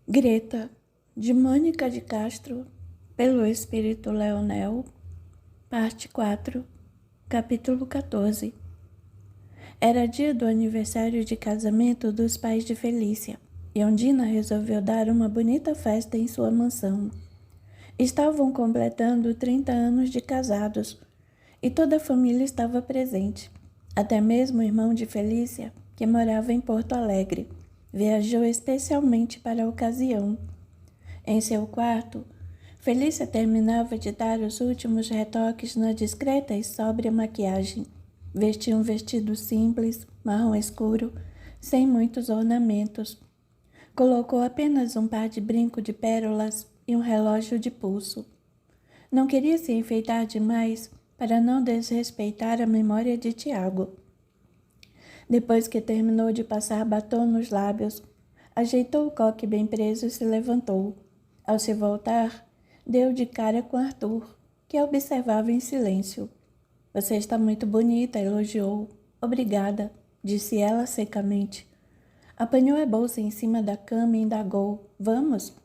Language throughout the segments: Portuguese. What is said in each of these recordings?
Greta, de Mônica de Castro, pelo Espírito Leonel, parte 4, capítulo 14. Era dia do aniversário de casamento dos pais de Felícia, e Ondina resolveu dar uma bonita festa em sua mansão. Estavam completando 30 anos de casados, e toda a família estava presente. Até mesmo o irmão de Felícia, que morava em Porto Alegre, viajou especialmente para a ocasião. Em seu quarto, Felícia terminava de dar os últimos retoques na discreta e sóbria maquiagem. Vestia um vestido simples, marrom escuro, sem muitos ornamentos. Colocou apenas um par de brinco de pérolas e um relógio de pulso. Não queria se enfeitar demais para não desrespeitar a memória de Tiago. Depois que terminou de passar batom nos lábios, ajeitou o coque bem preso e se levantou. Ao se voltar, deu de cara com Arthur, que a observava em silêncio. — Você está muito bonita, elogiou. — Obrigada, disse ela secamente. Apanhou a bolsa em cima da cama e indagou. — Vamos?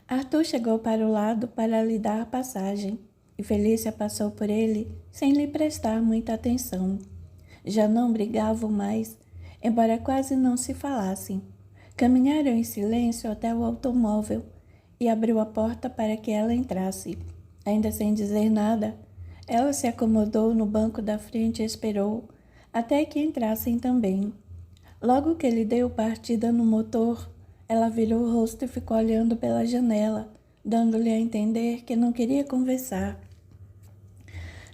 Arthur chegou para o lado para lhe dar passagem, e Felícia passou por ele sem lhe prestar muita atenção. Já não brigavam mais, embora quase não se falassem. Caminharam em silêncio até o automóvel e abriu a porta para que ela entrasse. Ainda sem dizer nada, ela se acomodou no banco da frente e esperou até que entrassem também. Logo que ele deu partida no motor, ela virou o rosto e ficou olhando pela janela, dando-lhe a entender que não queria conversar.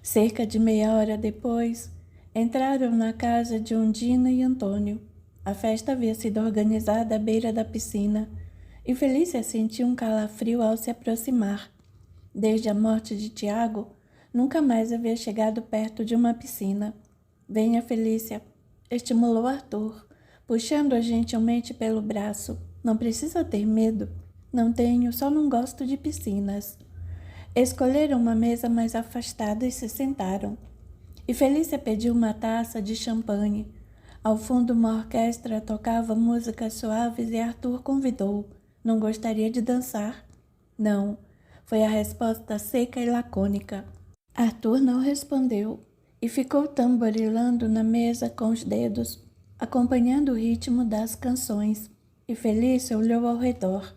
Cerca de meia hora depois, entraram na casa de Ondina e Antônio. A festa havia sido organizada à beira da piscina, e Felícia sentiu um calafrio ao se aproximar. Desde a morte de Tiago, nunca mais havia chegado perto de uma piscina. — Venha, Felícia, estimulou Arthur, puxando-a gentilmente pelo braço. — Não precisa ter medo. — Não tenho, só não gosto de piscinas. Escolheram uma mesa mais afastada e se sentaram. E Felícia pediu uma taça de champanhe. Ao fundo, uma orquestra tocava músicas suaves e Arthur convidou. — Não gostaria de dançar? — Não, foi a resposta seca e lacônica. Arthur não respondeu e ficou tamborilando na mesa com os dedos, acompanhando o ritmo das canções, e Felícia olhou ao redor.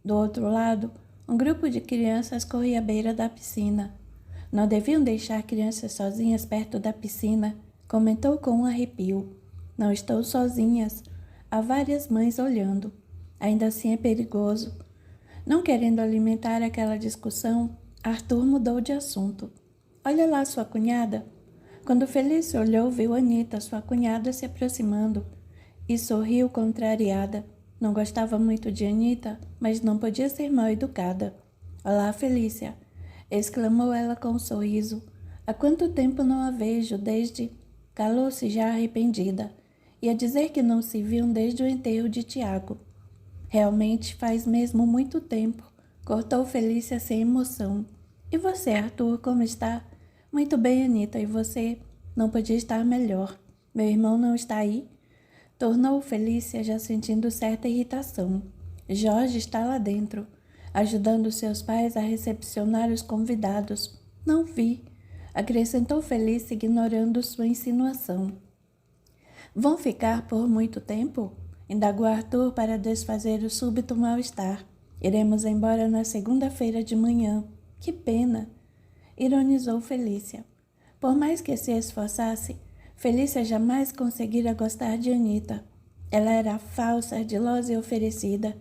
Do outro lado, um grupo de crianças corria à beira da piscina. — Não deviam deixar crianças sozinhas perto da piscina, comentou com um arrepio. — Não estou sozinhas. Há várias mães olhando. Ainda assim é perigoso. Não querendo alimentar aquela discussão, Arthur mudou de assunto. — Olha lá sua cunhada. Quando Felícia olhou, viu Anita, sua cunhada, se aproximando, e sorriu contrariada. Não gostava muito de Anita, mas não podia ser mal educada. — Olá, Felícia, exclamou ela com um sorriso. — Há quanto tempo não a vejo, desde... Calou-se já arrependida. Ia dizer que não se viam desde o enterro de Tiago. — Realmente faz mesmo muito tempo, cortou Felícia sem emoção. — E você, Arthur, como está? — Muito bem, Anita, e você? — Não podia estar melhor. — Meu irmão não está aí? Tornou Felícia, já sentindo certa irritação. — Jorge está lá dentro, ajudando seus pais a recepcionar os convidados. — Não vi, acrescentou Felícia, ignorando sua insinuação. — Vão ficar por muito tempo? Indagou Arthur para desfazer o súbito mal-estar. — Iremos embora na segunda-feira de manhã. — Que pena! Ironizou Felícia. Por mais que se esforçasse, Felícia jamais conseguira gostar de Anita. Ela era falsa, ardilosa e oferecida,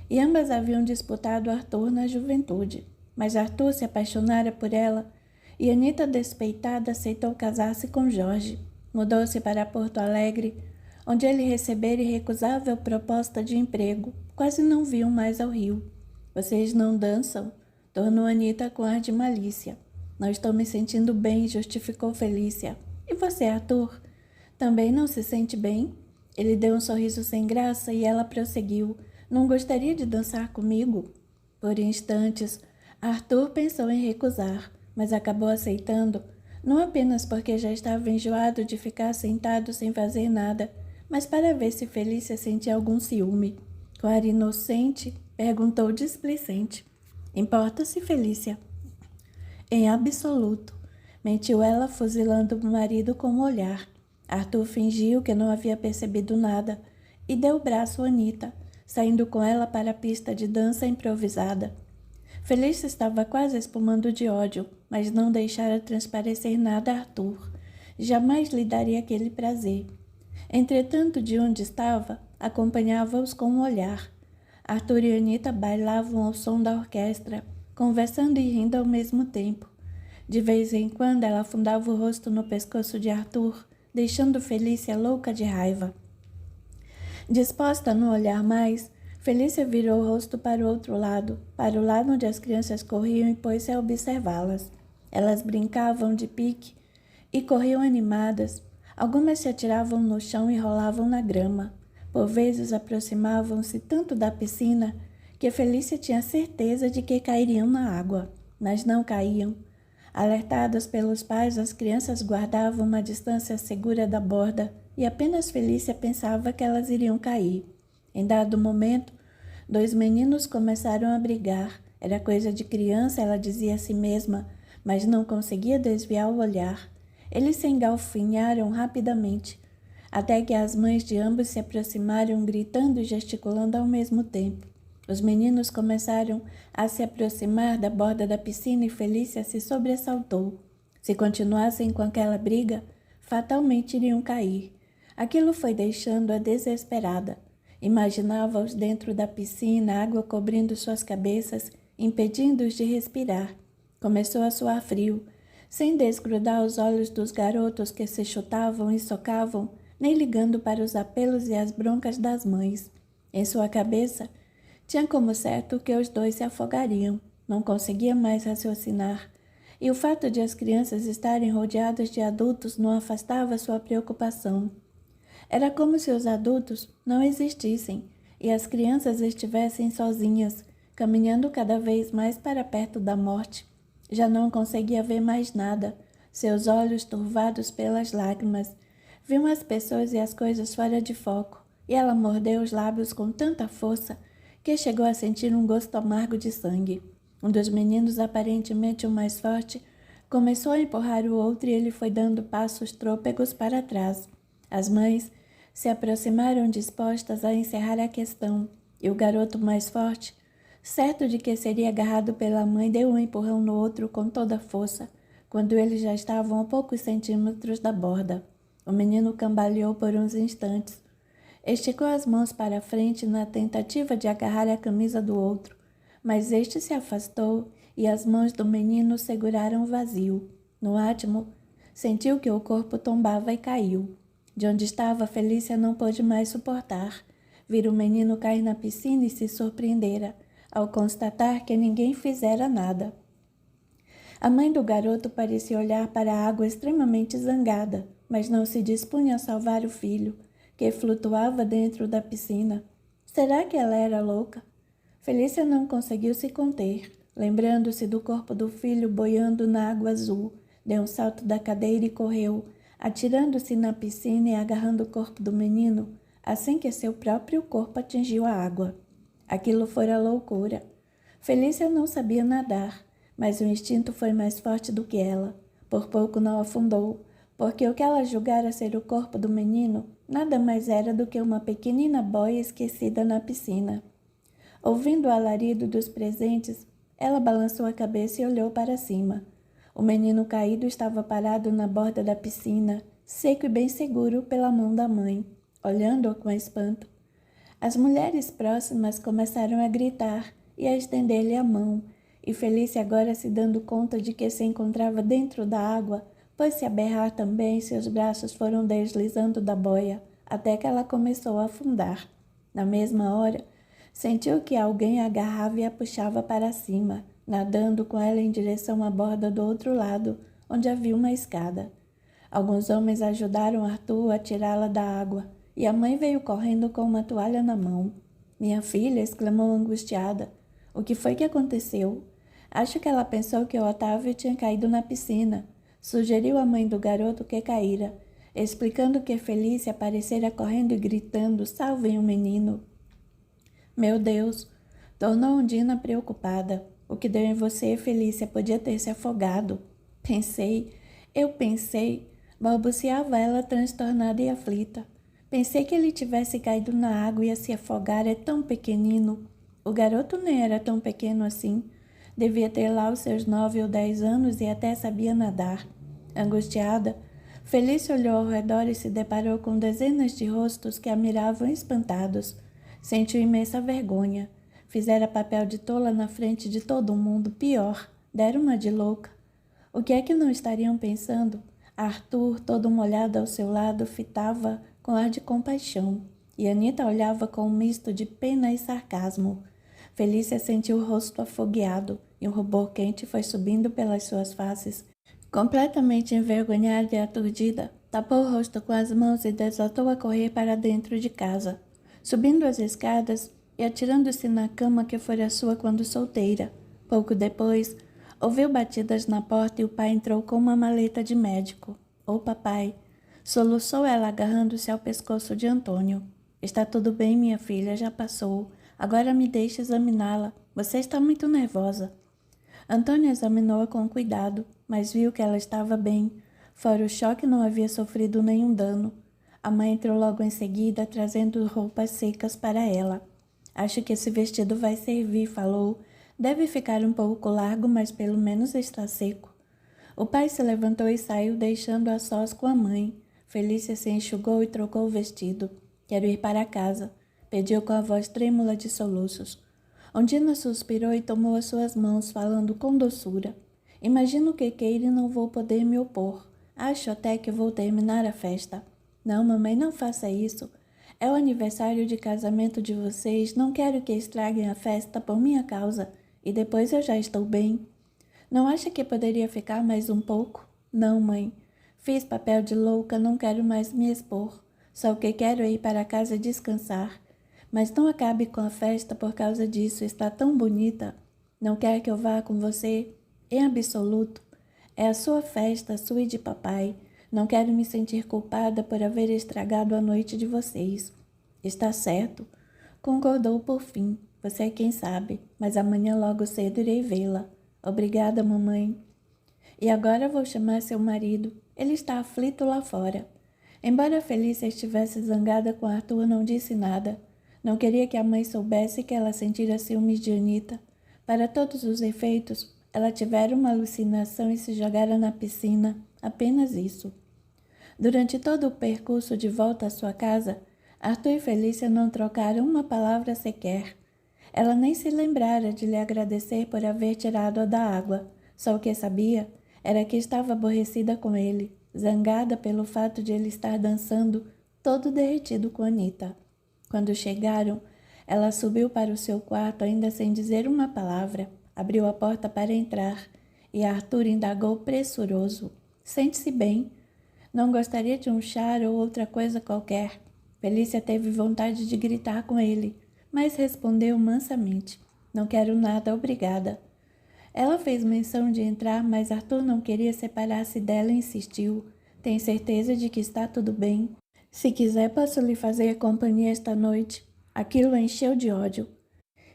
e ambas haviam disputado Arthur na juventude. Mas Arthur se apaixonara por ela, e Anita, despeitada, aceitou casar-se com Jorge. Mudou-se para Porto Alegre, onde ele recebera irrecusável proposta de emprego. Quase não viam mais ao Rio. — Vocês não dançam? Tornou Anita com ar de malícia. — Não estou me sentindo bem, justificou Felícia. — E você, Arthur? Também não se sente bem? Ele deu um sorriso sem graça e ela prosseguiu. — Não gostaria de dançar comigo? Por instantes, Arthur pensou em recusar, mas acabou aceitando, não apenas porque já estava enjoado de ficar sentado sem fazer nada, mas para ver se Felícia sentia algum ciúme. Com ar inocente, Perguntou displicente. Importa-se, Felícia? Em absoluto, mentiu ela, fuzilando o marido com o olhar. Arthur fingiu que não havia percebido nada e deu o braço a Anita, saindo com ela para a pista de dança improvisada. Felícia estava quase espumando de ódio, mas não deixara transparecer nada a Arthur. Jamais lhe daria aquele prazer. Entretanto, de onde estava, acompanhava-os com um olhar. Arthur e Anita bailavam ao som da orquestra, conversando e rindo ao mesmo tempo. De vez em quando, ela afundava o rosto no pescoço de Arthur, deixando Felícia louca de raiva. Disposta a não olhar mais, Felícia virou o rosto para o outro lado, para o lado onde as crianças corriam, e pôs-se a observá-las. Elas brincavam de pique e corriam animadas. Algumas se atiravam no chão e rolavam na grama. Por vezes aproximavam-se tanto da piscina que Felícia tinha certeza de que cairiam na água, mas não caíam. Alertadas pelos pais, as crianças guardavam uma distância segura da borda e apenas Felícia pensava que elas iriam cair. Em dado momento, 2 meninos começaram a brigar. Era coisa de criança, ela dizia a si mesma, mas não conseguia desviar o olhar. Eles se engalfinharam rapidamente, até que as mães de ambos se aproximaram, gritando e gesticulando ao mesmo tempo. Os meninos começaram a se aproximar da borda da piscina e Felícia se sobressaltou. Se continuassem com aquela briga, fatalmente iriam cair. Aquilo foi deixando-a desesperada. Imaginava-os dentro da piscina, água cobrindo suas cabeças, impedindo-os de respirar. Começou a suar frio, sem desgrudar os olhos dos garotos que se chutavam e socavam, nem ligando para os apelos e as broncas das mães. Em sua cabeça, tinha como certo que os dois se afogariam. Não conseguia mais raciocinar. E o fato de as crianças estarem rodeadas de adultos não afastava sua preocupação. Era como se os adultos não existissem e as crianças estivessem sozinhas, caminhando cada vez mais para perto da morte. Já não conseguia ver mais nada, seus olhos turvados pelas lágrimas. Viam as pessoas e as coisas fora de foco, e ela mordeu os lábios com tanta força que chegou a sentir um gosto amargo de sangue. Um dos meninos, aparentemente o mais forte, começou a empurrar o outro e ele foi dando passos trôpegos para trás. As mães se aproximaram dispostas a encerrar a questão, e o garoto mais forte, certo de que seria agarrado pela mãe, deu um empurrão no outro com toda a força, quando eles já estavam a poucos centímetros da borda. O menino cambaleou por uns instantes. Esticou as mãos para a frente na tentativa de agarrar a camisa do outro, mas este se afastou e as mãos do menino seguraram o vazio. No átimo, sentiu que o corpo tombava e caiu. De onde estava, Felícia não pôde mais suportar. Vira o menino cair na piscina e se surpreendera, ao constatar que ninguém fizera nada. A mãe do garoto parecia olhar para a água extremamente zangada, mas não se dispunha a salvar o filho, que flutuava dentro da piscina. Será que ela era louca? Felícia não conseguiu se conter. Lembrando-se do corpo do filho boiando na água azul, deu um salto da cadeira e correu, atirando-se na piscina e agarrando o corpo do menino, assim que seu próprio corpo atingiu a água. Aquilo fora loucura. Felícia não sabia nadar, mas o instinto foi mais forte do que ela. Por pouco não afundou, porque o que ela julgara ser o corpo do menino nada mais era do que uma pequenina boia esquecida na piscina. Ouvindo o alarido dos presentes, ela balançou a cabeça e olhou para cima. O menino caído estava parado na borda da piscina, seco e bem seguro pela mão da mãe, olhando-o com espanto. As mulheres próximas começaram a gritar e a estender-lhe a mão, e Felícia, agora se dando conta de que se encontrava dentro da água, pôs-se a berrar também. Seus braços foram deslizando da boia, até que ela começou a afundar. Na mesma hora, sentiu que alguém a agarrava e a puxava para cima, nadando com ela em direção à borda do outro lado, onde havia uma escada. Alguns homens ajudaram Arthur a tirá-la da água, e a mãe veio correndo com uma toalha na mão. "Minha filha", exclamou angustiada. "O que foi que aconteceu?" "Acho que ela pensou que o Otávio tinha caído na piscina", sugeriu a mãe do garoto que caíra, explicando que Felícia aparecera correndo e gritando: "Salvem o menino!" "Meu Deus!" Tornou Undina preocupada. O que deu em você, Felícia, podia ter se afogado. Eu pensei, balbuciava ela transtornada e aflita. Pensei que ele tivesse caído na água e ia se afogar, é tão pequenino. O garoto nem era tão pequeno assim. Devia ter lá os seus 9 ou 10 anos e até sabia nadar. Angustiada, Felícia olhou ao redor e se deparou com dezenas de rostos que a miravam espantados. Sentiu imensa vergonha. Fizera papel de tola na frente de todo mundo, pior, deram uma de louca. O que é que não estariam pensando? Arthur, todo molhado ao seu lado, fitava com ar de compaixão, e Anita olhava com um misto de pena e sarcasmo. Felícia sentiu o rosto afogueado, e um rubor quente foi subindo pelas suas faces. Completamente envergonhada e aturdida, tapou o rosto com as mãos e desatou a correr para dentro de casa, subindo as escadas e atirando-se na cama que fora sua quando solteira. Pouco depois, ouviu batidas na porta e o pai entrou com uma maleta de médico. Ô papai, soluçou ela agarrando-se ao pescoço de Antônio. Está tudo bem, minha filha, já passou. Agora me deixe examiná-la. Você está muito nervosa. Antônio examinou-a com cuidado, mas viu que ela estava bem. Fora o choque, não havia sofrido nenhum dano. A mãe entrou logo em seguida, trazendo roupas secas para ela. Acho que esse vestido vai servir, falou. Deve ficar um pouco largo, mas pelo menos está seco. O pai se levantou e saiu, deixando-a sós com a mãe. Felícia se enxugou e trocou o vestido. Quero ir para casa, pediu com a voz trêmula de soluços. Undina suspirou e tomou as suas mãos, falando com doçura. Imagino que queira e não vou poder me opor. Acho até que vou terminar a festa. Não, mamãe, não faça isso. É o aniversário de casamento de vocês, não quero que estraguem a festa por minha causa. E depois eu já estou bem. Não acha que poderia ficar mais um pouco? Não, mãe. Fiz papel de louca, não quero mais me expor. Só o que quero é ir para casa descansar. Mas não acabe com a festa por causa disso, está tão bonita. Não quer que eu vá com você? Em absoluto. É a sua festa, sua e de papai. Não quero me sentir culpada por haver estragado a noite de vocês. Está certo. Concordou por fim. Você é quem sabe, mas amanhã logo cedo irei vê-la. Obrigada, mamãe. E agora vou chamar seu marido. Ele está aflito lá fora. Embora Felícia estivesse zangada com Arthur, não disse nada. Não queria que a mãe soubesse que ela sentira ciúmes de Anita. Para todos os efeitos, ela tivera uma alucinação e se jogara na piscina. Apenas isso. Durante todo o percurso de volta à sua casa, Arthur e Felícia não trocaram uma palavra sequer. Ela nem se lembrara de lhe agradecer por haver tirado-a da água. Só o que sabia era que estava aborrecida com ele, zangada pelo fato de ele estar dançando, todo derretido com Anita. Quando chegaram, ela subiu para o seu quarto ainda sem dizer uma palavra, abriu a porta para entrar e Arthur indagou pressuroso. Sente-se bem? Não gostaria de um chá ou outra coisa qualquer? Felícia teve vontade de gritar com ele, mas respondeu mansamente. Não quero nada, obrigada. Ela fez menção de entrar, mas Arthur não queria separar-se dela e insistiu. Tem certeza de que está tudo bem? Se quiser, posso lhe fazer companhia esta noite. Aquilo a encheu de ódio.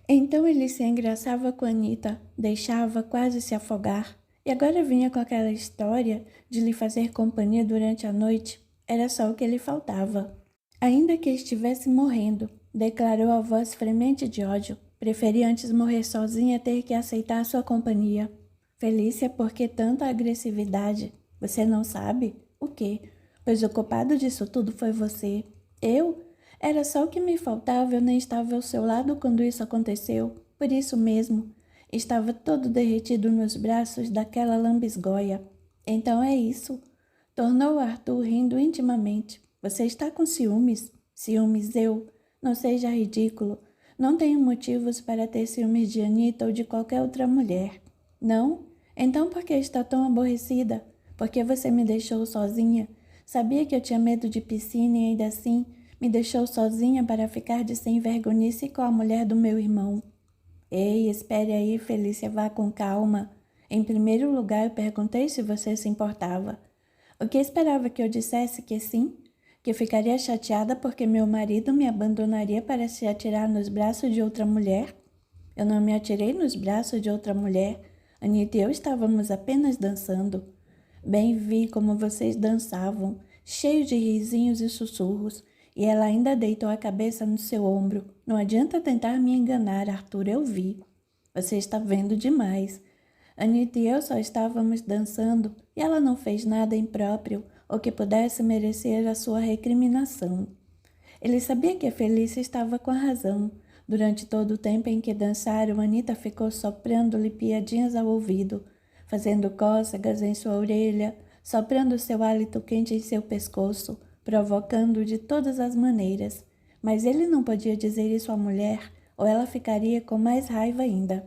Então ele se engraçava com Anita, deixava quase se afogar. E agora vinha com aquela história de lhe fazer companhia durante a noite. Era só o que lhe faltava. Ainda que estivesse morrendo, declarou a voz fremente de ódio. Preferia antes morrer sozinha a ter que aceitar sua companhia. Felícia, por que tanta agressividade? Você não sabe? O quê? Pois o culpado disso tudo foi você. Eu? Era só o que me faltava, eu nem estava ao seu lado quando isso aconteceu. Por isso mesmo, estava todo derretido nos braços daquela lambisgoia. Então é isso. Tornou Arthur rindo intimamente. Você está com ciúmes? Ciúmes eu? Não seja ridículo. Não tenho motivos para ter ciúmes de Anita ou de qualquer outra mulher. Não? Então por que está tão aborrecida? Porque você me deixou sozinha? Sabia que eu tinha medo de piscina e ainda assim me deixou sozinha para ficar de sem vergonhice com a mulher do meu irmão. Ei, espere aí, Felícia, vá com calma. Em primeiro lugar, eu perguntei se você se importava. O que esperava que eu dissesse que sim? Que ficaria chateada porque meu marido me abandonaria para se atirar nos braços de outra mulher? Eu não me atirei nos braços de outra mulher. Anita e eu estávamos apenas dançando. Bem vi como vocês dançavam, cheios de risinhos e sussurros, e ela ainda deitou a cabeça no seu ombro. Não adianta tentar me enganar, Arthur, eu vi. Você está vendo demais. Anita e eu só estávamos dançando e ela não fez nada impróprio ou que pudesse merecer a sua recriminação. Ele sabia que a Felícia estava com a razão. Durante todo o tempo em que dançaram, Anita ficou soprando-lhe piadinhas ao ouvido, fazendo cócegas em sua orelha, soprando seu hálito quente em seu pescoço, provocando-o de todas as maneiras. Mas ele não podia dizer isso à mulher, ou ela ficaria com mais raiva ainda.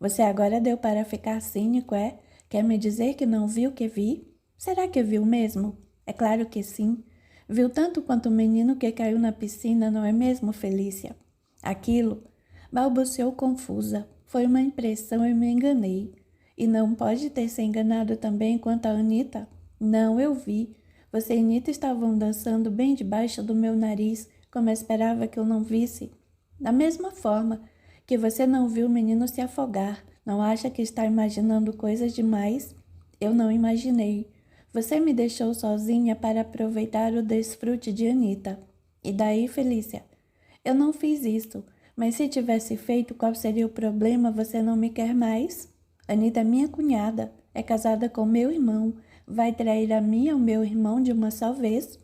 Você agora deu para ficar cínico, é? Quer me dizer que não viu o que vi? Será que viu mesmo? É claro que sim. Viu tanto quanto o menino que caiu na piscina, não é mesmo, Felícia? Aquilo, balbuciou confusa. Foi uma impressão e me enganei. E não pode ter se enganado também quanto a Anita? Não, eu vi. Você e Anita estavam dançando bem debaixo do meu nariz, como eu esperava que eu não visse. Da mesma forma que você não viu o menino se afogar, não acha que está imaginando coisas demais? Eu não imaginei. Você me deixou sozinha para aproveitar o desfrute de Anita. E daí, Felícia? Eu não fiz isso, mas se tivesse feito, qual seria o problema? Você não me quer mais? Anita é minha cunhada, é casada com meu irmão. Vai trair a mim e ao meu irmão de uma só vez?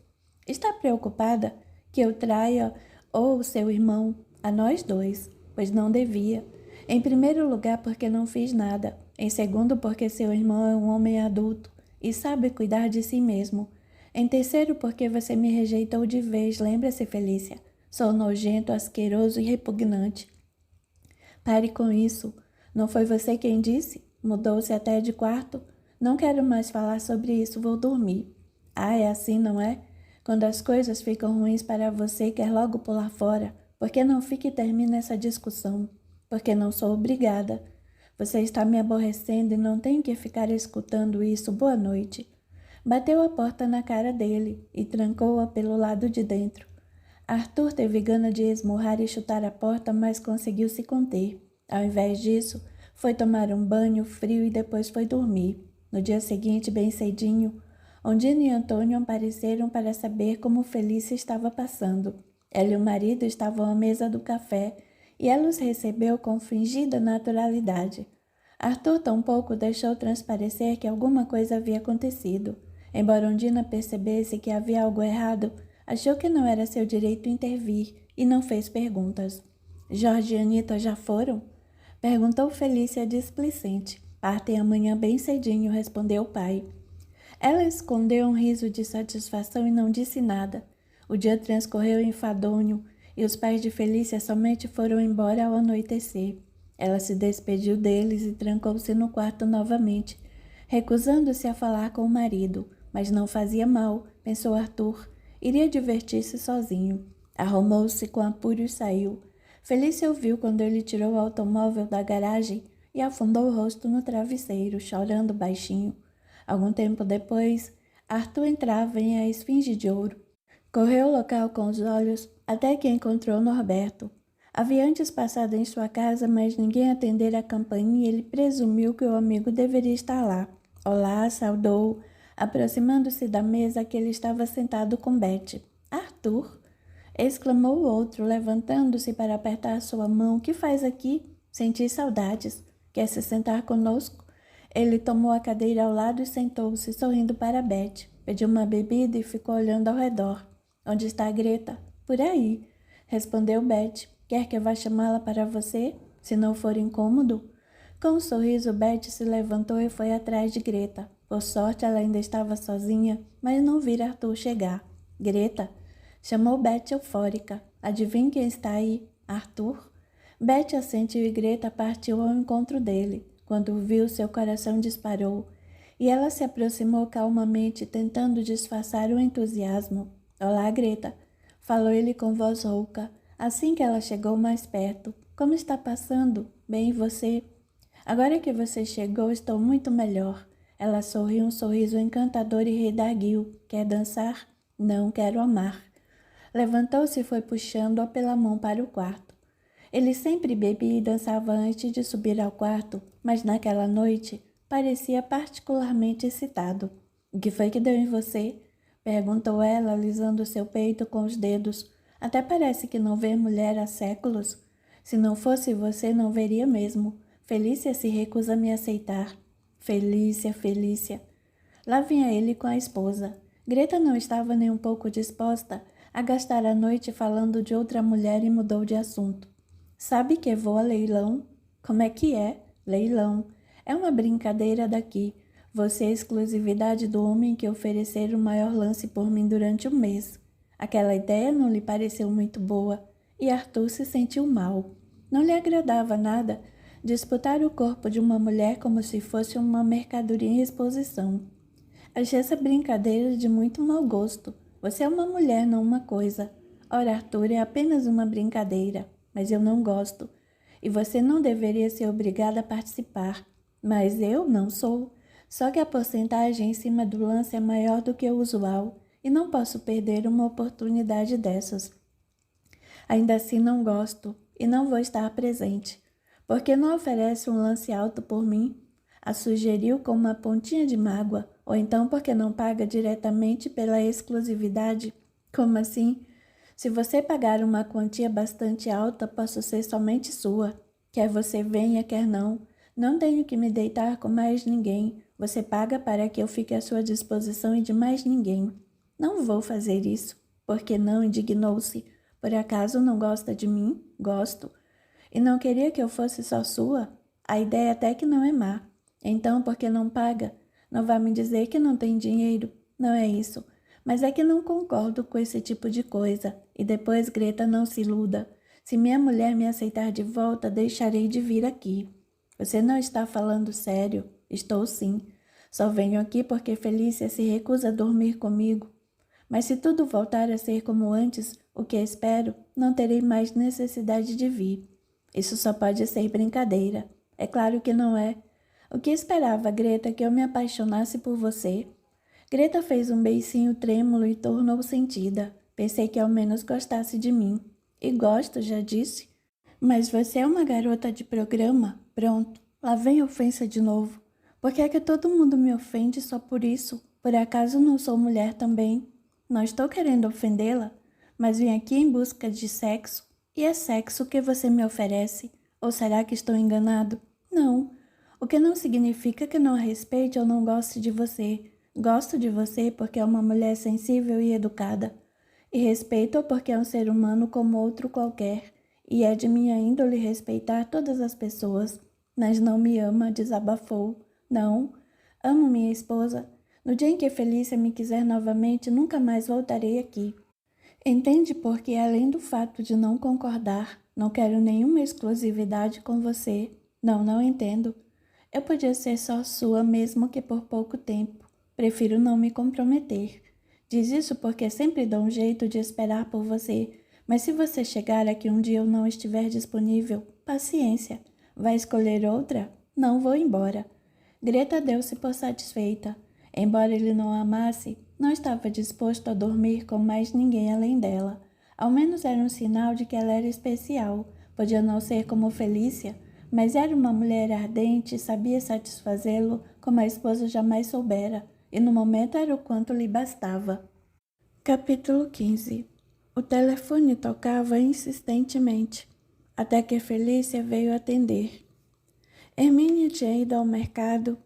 Está preocupada que eu traia ou seu irmão, a nós dois, pois não devia. Em primeiro lugar, porque não fiz nada. Em segundo, porque seu irmão é um homem adulto e sabe cuidar de si mesmo. Em terceiro, porque você me rejeitou de vez, lembra-se, Felícia? Sou nojento, asqueroso e repugnante. Pare com isso. Não foi você quem disse? Mudou-se até de quarto? Não quero mais falar sobre isso, vou dormir. Ah, é assim, não é? Quando as coisas ficam ruins para você, quer logo pular fora. Por que não fica e termina essa discussão? Porque não sou obrigada. Você está me aborrecendo e não tenho que ficar escutando isso. Boa noite. Bateu a porta na cara dele e trancou-a pelo lado de dentro. Arthur teve gana de esmurrar e chutar a porta, mas conseguiu se conter. Ao invés disso, foi tomar um banho frio e depois foi dormir. No dia seguinte, bem cedinho, Ondina e Antônio apareceram para saber como Felícia estava passando. Ela e o marido estavam à mesa do café e ela os recebeu com fingida naturalidade. Arthur tampouco deixou transparecer que alguma coisa havia acontecido. Embora Ondina percebesse que havia algo errado, achou que não era seu direito intervir e não fez perguntas. Jorge e Anita já foram? Perguntou Felícia displicente. Partem amanhã bem cedinho, respondeu o pai. Ela escondeu um riso de satisfação e não disse nada. O dia transcorreu enfadonho e os pais de Felícia somente foram embora ao anoitecer. Ela se despediu deles e trancou-se no quarto novamente, recusando-se a falar com o marido. Mas não fazia mal, pensou Arthur. Iria divertir-se sozinho. Arrumou-se com apuro e saiu. Felícia ouviu quando ele tirou o automóvel da garagem e afundou o rosto no travesseiro, chorando baixinho. Algum tempo depois, Arthur entrava em A Esfinge de Ouro. Correu o local com os olhos até que encontrou Norberto. Havia antes passado em sua casa, mas ninguém atendera a campainha e ele presumiu que o amigo deveria estar lá. Olá, saudou, aproximando-se da mesa que ele estava sentado com Betty. Arthur! Exclamou o outro, levantando-se para apertar sua mão. Que faz aqui? Senti saudades. Quer se sentar conosco? Ele tomou a cadeira ao lado e sentou-se, sorrindo para Betty. Pediu uma bebida e ficou olhando ao redor. Onde está a Greta? Por aí, respondeu Betty. Quer que eu vá chamá-la para você, se não for incômodo? Com um sorriso, Betty se levantou e foi atrás de Greta. Por sorte, ela ainda estava sozinha, mas não vira Arthur chegar. Greta, chamou Betty eufórica. Adivinha quem está aí? Arthur? Betty assentiu e Greta partiu ao encontro dele. Quando o viu, seu coração disparou, e ela se aproximou calmamente, tentando disfarçar o entusiasmo. Olá, Greta, falou ele com voz rouca, assim que ela chegou mais perto. Como está passando? Bem, e você? Agora que você chegou, estou muito melhor. Ela sorriu um sorriso encantador e redarguiu. Quer dançar? Não, quero amar. Levantou-se e foi puxando-a pela mão para o quarto. Ele sempre bebia e dançava antes de subir ao quarto, mas naquela noite parecia particularmente excitado. O que foi que deu em você? Perguntou ela, alisando seu peito com os dedos. Até parece que não vê mulher há séculos. Se não fosse você, não veria mesmo. Felícia se recusa a me aceitar. Felícia, Felícia. Lá vinha ele com a esposa. Greta não estava nem um pouco disposta a gastar a noite falando de outra mulher e mudou de assunto. Sabe que vou a leilão? Como é que é? Leilão. É uma brincadeira daqui. Você é a exclusividade do homem que oferecer o maior lance por mim durante um mês. Aquela ideia não lhe pareceu muito boa e Arthur se sentiu mal. Não lhe agradava nada disputar o corpo de uma mulher como se fosse uma mercadoria em exposição. Achei essa brincadeira de muito mau gosto. Você é uma mulher, não uma coisa. Ora, Arthur, é apenas uma brincadeira, mas eu não gosto. E você não deveria ser obrigada a participar. Mas eu não sou. Só que a porcentagem em cima do lance é maior do que o usual, e não posso perder uma oportunidade dessas. Ainda assim não gosto, e não vou estar presente. Por que não oferece um lance alto por mim? A sugeriu com uma pontinha de mágoa, ou então porque não paga diretamente pela exclusividade? Como assim? Se você pagar uma quantia bastante alta, posso ser somente sua. Quer você venha, quer não. Não tenho que me deitar com mais ninguém. Você paga para que eu fique à sua disposição e de mais ninguém. Não vou fazer isso. Por que não? Indignou-se. Por acaso não gosta de mim? Gosto. E não queria que eu fosse só sua? A ideia até que não é má. Então, por que não paga? Não vá me dizer que não tem dinheiro. Não é isso. Mas é que não concordo com esse tipo de coisa. E depois, Greta, não se iluda. Se minha mulher me aceitar de volta, deixarei de vir aqui. Você não está falando sério? Estou sim. Só venho aqui porque Felícia se recusa a dormir comigo. Mas se tudo voltar a ser como antes, o que espero, não terei mais necessidade de vir. Isso só pode ser brincadeira. É claro que não é. O que esperava, Greta, que eu me apaixonasse por você? Greta fez um beicinho trêmulo e tornou sentida. Pensei que ao menos gostasse de mim. E gosto, já disse. Mas você é uma garota de programa? Pronto, lá vem a ofensa de novo. Por que é que todo mundo me ofende só por isso? Por acaso não sou mulher também? Não estou querendo ofendê-la, mas vim aqui em busca de sexo. E é sexo que você me oferece? Ou será que estou enganado? Não. O que não significa que não a respeite ou não goste de você. Gosto de você porque é uma mulher sensível e educada. E respeito-a porque é um ser humano como outro qualquer. E é de minha índole respeitar todas as pessoas. Mas não me ama, desabafou. Não. Amo minha esposa. No dia em que Felícia me quiser novamente, nunca mais voltarei aqui. Entende porque, além do fato de não concordar, não quero nenhuma exclusividade com você. Não, não entendo. Eu podia ser só sua mesmo que por pouco tempo. Prefiro não me comprometer. Diz isso porque sempre dou um jeito de esperar por você. Mas se você chegar aqui um dia eu não estiver disponível, paciência. Vai escolher outra? Não vou embora. Greta deu-se por satisfeita. Embora ele não a amasse, não estava disposto a dormir com mais ninguém além dela. Ao menos era um sinal de que ela era especial. Podia não ser como Felícia, mas era uma mulher ardente e sabia satisfazê-lo como a esposa jamais soubera, e no momento era o quanto lhe bastava. Capítulo 15. O telefone tocava insistentemente, até que Felícia veio atender. Hermínia tinha ido ao mercado,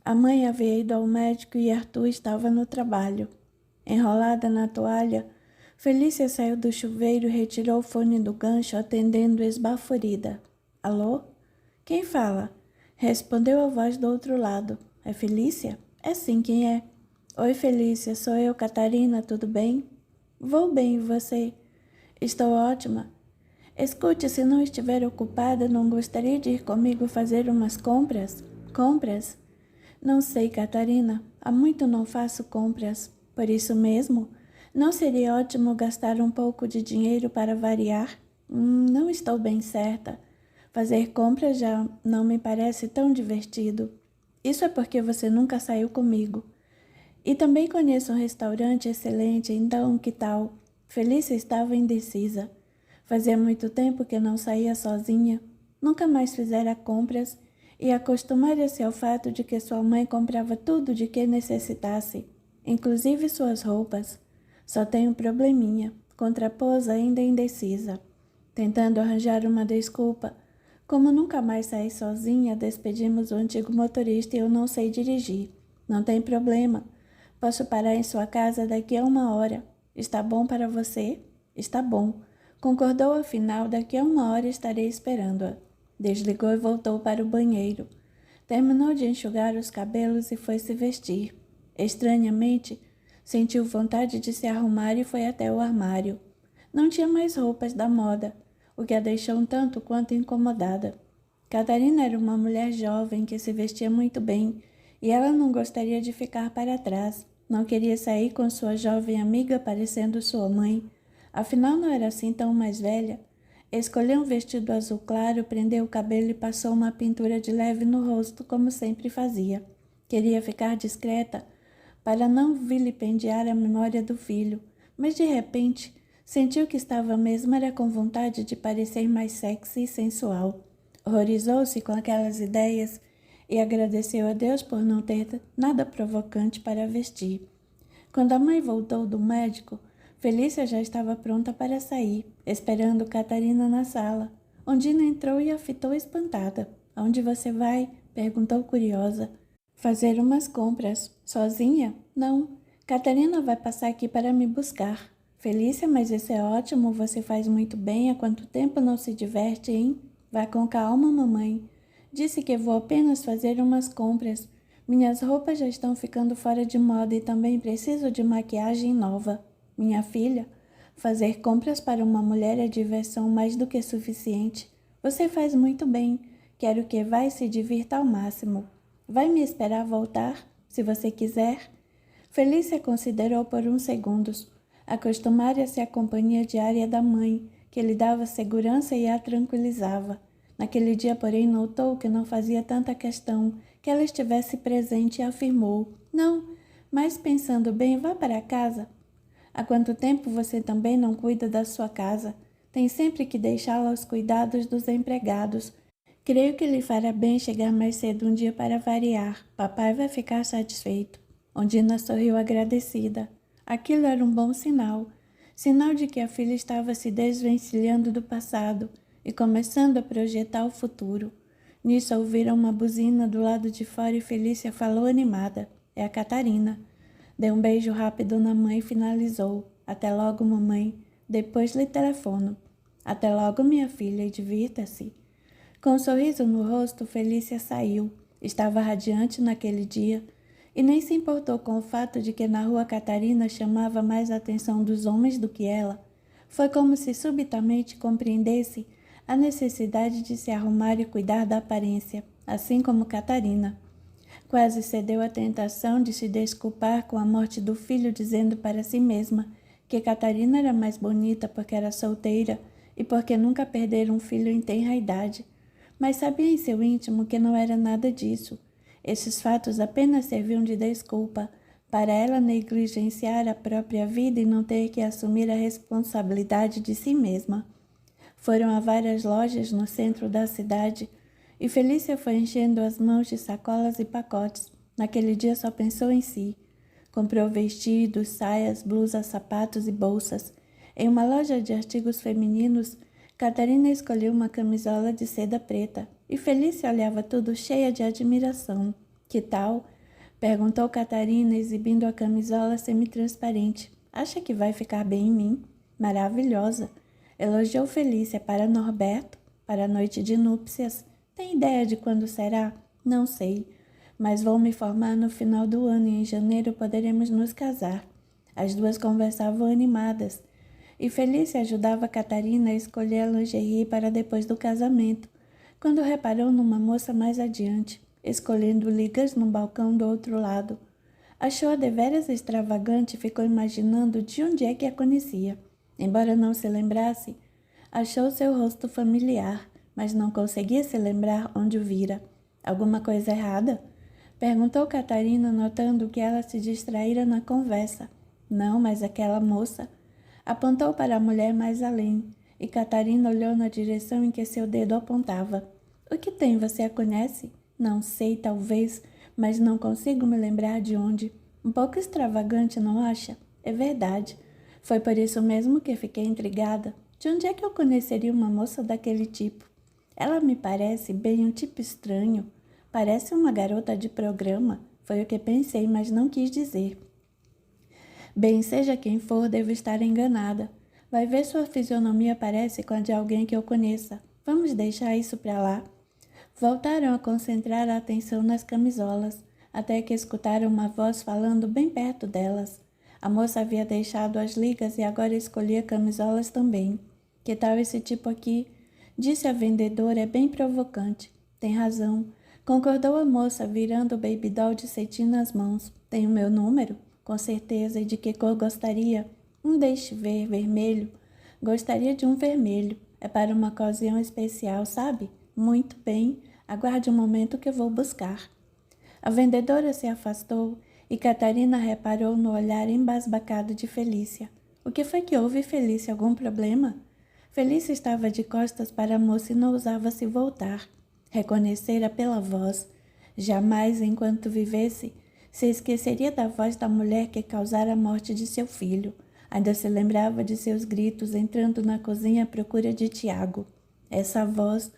a mãe havia ido ao médico e Arthur estava no trabalho. Enrolada na toalha, Felícia saiu do chuveiro e retirou o fone do gancho, atendendo esbaforida. Alô? Quem fala? Respondeu a voz do outro lado. É Felícia? É sim, quem é? Oi, Felícia, sou eu, Catarina, tudo bem? Vou bem, e você? Estou ótima. Escute, se não estiver ocupada, não gostaria de ir comigo fazer umas compras? Compras? Não sei, Catarina. Há muito não faço compras. Por isso mesmo, não seria ótimo gastar um pouco de dinheiro para variar? Não estou bem certa. Fazer compras já não me parece tão divertido. Isso é porque você nunca saiu comigo. E também conheço um restaurante excelente, então que tal? Felícia estava indecisa. Fazia muito tempo que não saía sozinha, nunca mais fizera compras e acostumara-se ao fato de que sua mãe comprava tudo de que necessitasse, inclusive suas roupas. Só tem um probleminha, contrapôs ainda indecisa, tentando arranjar uma desculpa. Como nunca mais saí sozinha, despedimos o antigo motorista e eu não sei dirigir. Não tem problema. Posso parar em sua casa daqui a 1 hora. Está bom para você? Está bom. Concordou, afinal, daqui a 1 hora estarei esperando-a. Desligou e voltou para o banheiro. Terminou de enxugar os cabelos e foi se vestir. Estranhamente, sentiu vontade de se arrumar e foi até o armário. Não tinha mais roupas da moda, o que a deixou um tanto quanto incomodada. Catarina era uma mulher jovem que se vestia muito bem e ela não gostaria de ficar para trás. Não queria sair com sua jovem amiga parecendo sua mãe. Afinal, não era assim tão mais velha. Escolheu um vestido azul claro, prendeu o cabelo e passou uma pintura de leve no rosto, como sempre fazia. Queria ficar discreta, para não vilipendiar a memória do filho, mas de repente sentiu que estava mesmo era com vontade de parecer mais sexy e sensual. Horrorizou-se com aquelas ideias e agradeceu a Deus por não ter nada provocante para vestir. Quando a mãe voltou do médico, Felícia já estava pronta para sair, esperando Catarina na sala. Ondina entrou e a fitou espantada. — Aonde você vai? Perguntou curiosa. — Fazer umas compras. Sozinha? Não. Catarina vai passar aqui para me buscar. Felícia, mas isso é ótimo, você faz muito bem. Há quanto tempo não se diverte, hein? Vá com calma, mamãe. Disse que vou apenas fazer umas compras. Minhas roupas já estão ficando fora de moda e também preciso de maquiagem nova. Minha filha, fazer compras para uma mulher é diversão mais do que suficiente. Você faz muito bem. Quero que vá e se divirta ao máximo. Vai me esperar voltar, se você quiser? Felícia considerou por uns segundos. Acostumara-se à companhia diária da mãe, que lhe dava segurança e a tranquilizava. Naquele dia, porém, notou que não fazia tanta questão que ela estivesse presente e afirmou: Não, mas pensando bem, vá para casa. Há quanto tempo você também não cuida da sua casa? Tem sempre que deixá-la aos cuidados dos empregados. Creio que lhe fará bem chegar mais cedo um dia para variar. Papai vai ficar satisfeito. Ondina sorriu agradecida. Aquilo era um bom sinal. Sinal de que a filha estava se desvencilhando do passado e começando a projetar o futuro. Nisso ouviram uma buzina do lado de fora e Felícia falou animada. É a Catarina. Deu um beijo rápido na mãe e finalizou. Até logo, mamãe. Depois lhe telefono. Até logo, minha filha, e divirta-se. Com um sorriso no rosto, Felícia saiu. Estava radiante naquele dia e nem se importou com o fato de que na rua Catarina chamava mais a atenção dos homens do que ela. Foi como se subitamente compreendesse a necessidade de se arrumar e cuidar da aparência, assim como Catarina. Quase cedeu à tentação de se desculpar com a morte do filho, dizendo para si mesma que Catarina era mais bonita porque era solteira e porque nunca perdera um filho em tenra idade. Mas sabia em seu íntimo que não era nada disso. Esses fatos apenas serviam de desculpa para ela negligenciar a própria vida e não ter que assumir a responsabilidade de si mesma. Foram a várias lojas no centro da cidade e Felícia foi enchendo as mãos de sacolas e pacotes. Naquele dia só pensou em si. Comprou vestidos, saias, blusas, sapatos e bolsas. Em uma loja de artigos femininos, Catarina escolheu uma camisola de seda preta e Felícia olhava tudo cheia de admiração. — Que tal? Perguntou Catarina, exibindo a camisola semi-transparente. — Acha que vai ficar bem em mim? Maravilhosa! Elogiou Felícia. — Para Norberto? Para a noite de núpcias? Tem ideia de quando será? Não sei, mas vou me formar no final do ano e em janeiro poderemos nos casar. As duas conversavam animadas e Felícia ajudava Catarina a escolher a lingerie para depois do casamento, quando reparou numa moça mais adiante, escolhendo ligas no balcão do outro lado. Achou-a deveras extravagante e ficou imaginando de onde é que a conhecia. Embora não se lembrasse, achou seu rosto familiar, mas não conseguia se lembrar onde o vira. Alguma coisa errada? Perguntou Catarina, notando que ela se distraíra na conversa. Não, mas aquela moça. Apontou para a mulher mais além e Catarina olhou na direção em que seu dedo apontava. O que tem, você a conhece? Não sei, talvez, mas não consigo me lembrar de onde. Um pouco extravagante, não acha? É verdade. Foi por isso mesmo que fiquei intrigada. De onde é que eu conheceria uma moça daquele tipo? Ela me parece bem um tipo estranho. Parece uma garota de programa. Foi o que pensei, mas não quis dizer. Bem, seja quem for, devo estar enganada. Vai ver, sua fisionomia parece com a de alguém que eu conheça. Vamos deixar isso para lá. Voltaram a concentrar a atenção nas camisolas, até que escutaram uma voz falando bem perto delas. A moça havia deixado as ligas e agora escolhia camisolas também. Que tal esse tipo aqui? Disse a vendedora, é bem provocante. Tem razão. Concordou a moça, virando o baby doll de cetim nas mãos. Tem o meu número? Com certeza. E de que cor gostaria? Deixe ver, vermelho. Gostaria de um vermelho. É para uma ocasião especial, sabe? Muito bem. Aguarde um momento que eu vou buscar. A vendedora se afastou e Catarina reparou no olhar embasbacado de Felícia. O que foi que houve, Felícia? Algum problema? Felícia estava de costas para a moça e não ousava se voltar. Reconhecera pela voz. Jamais, enquanto vivesse, se esqueceria da voz da mulher que causara a morte de seu filho. Ainda se lembrava de seus gritos entrando na cozinha à procura de Tiago. Essa voz,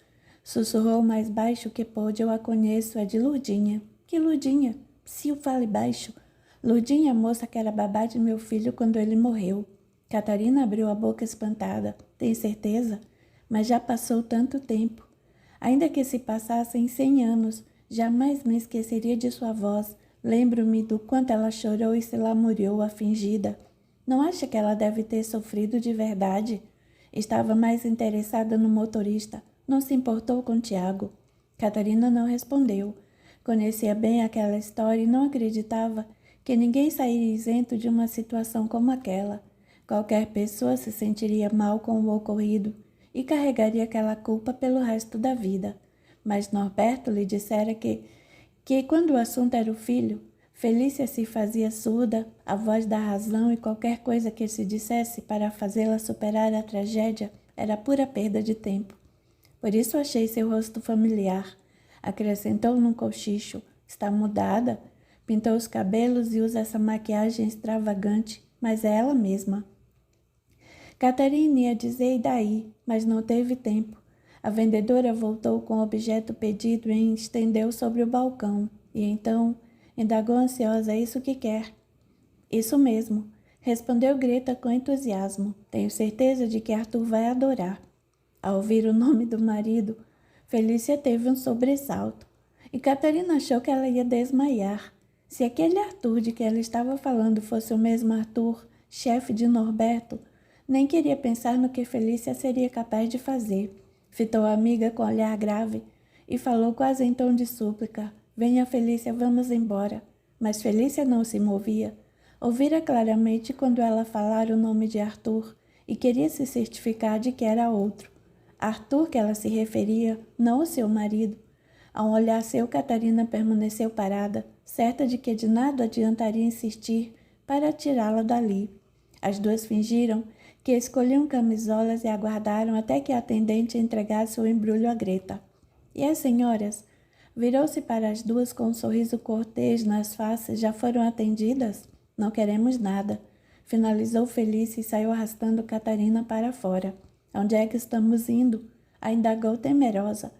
sussurrou mais baixo que pôde, eu a conheço, é de Lurdinha. Que Lurdinha? Psiu, fale baixo. Lurdinha, a moça que era babá de meu filho quando ele morreu. Catarina abriu a boca espantada. Tem certeza? Mas já passou tanto tempo. Ainda que se passassem 100 anos, jamais me esqueceria de sua voz. Lembro-me do quanto ela chorou e se lamuriou a fingida. Não acha que ela deve ter sofrido de verdade? Estava mais interessada no motorista. Não se importou com Tiago. Catarina não respondeu. Conhecia bem aquela história e não acreditava que ninguém sairia isento de uma situação como aquela. Qualquer pessoa se sentiria mal com o ocorrido e carregaria aquela culpa pelo resto da vida. Mas Norberto lhe dissera que quando o assunto era o filho, Felícia se fazia surda à voz da razão e qualquer coisa que se dissesse para fazê-la superar a tragédia era pura perda de tempo. Por isso achei seu rosto familiar. Acrescentou num cochicho. Está mudada? Pintou os cabelos e usa essa maquiagem extravagante, mas é ela mesma. Catarina ia dizer e daí, mas não teve tempo. A vendedora voltou com o objeto pedido e estendeu sobre o balcão. E então, indagou ansiosa, é isso que quer? Isso mesmo, respondeu Greta com entusiasmo. Tenho certeza de que Arthur vai adorar. Ao ouvir o nome do marido, Felícia teve um sobressalto. E Catarina achou que ela ia desmaiar. Se aquele Arthur de que ela estava falando fosse o mesmo Arthur, chefe de Norberto, nem queria pensar no que Felícia seria capaz de fazer. Fitou a amiga com olhar grave e falou quase em tom de súplica. Venha, Felícia, vamos embora. Mas Felícia não se movia. Ouvira claramente quando ela falara o nome de Arthur e queria se certificar de que era outro. Arthur que ela se referia, não o seu marido. A um olhar seu, Catarina permaneceu parada, certa de que de nada adiantaria insistir para tirá-la dali. As duas fingiram que escolhiam camisolas e aguardaram até que a atendente entregasse o embrulho a Greta. E as senhoras? Virou-se para as duas com um sorriso cortês nas faces. Já foram atendidas? Não queremos nada. Finalizou Felícia e saiu arrastando Catarina para fora. Onde é que estamos indo? A indagou temerosa.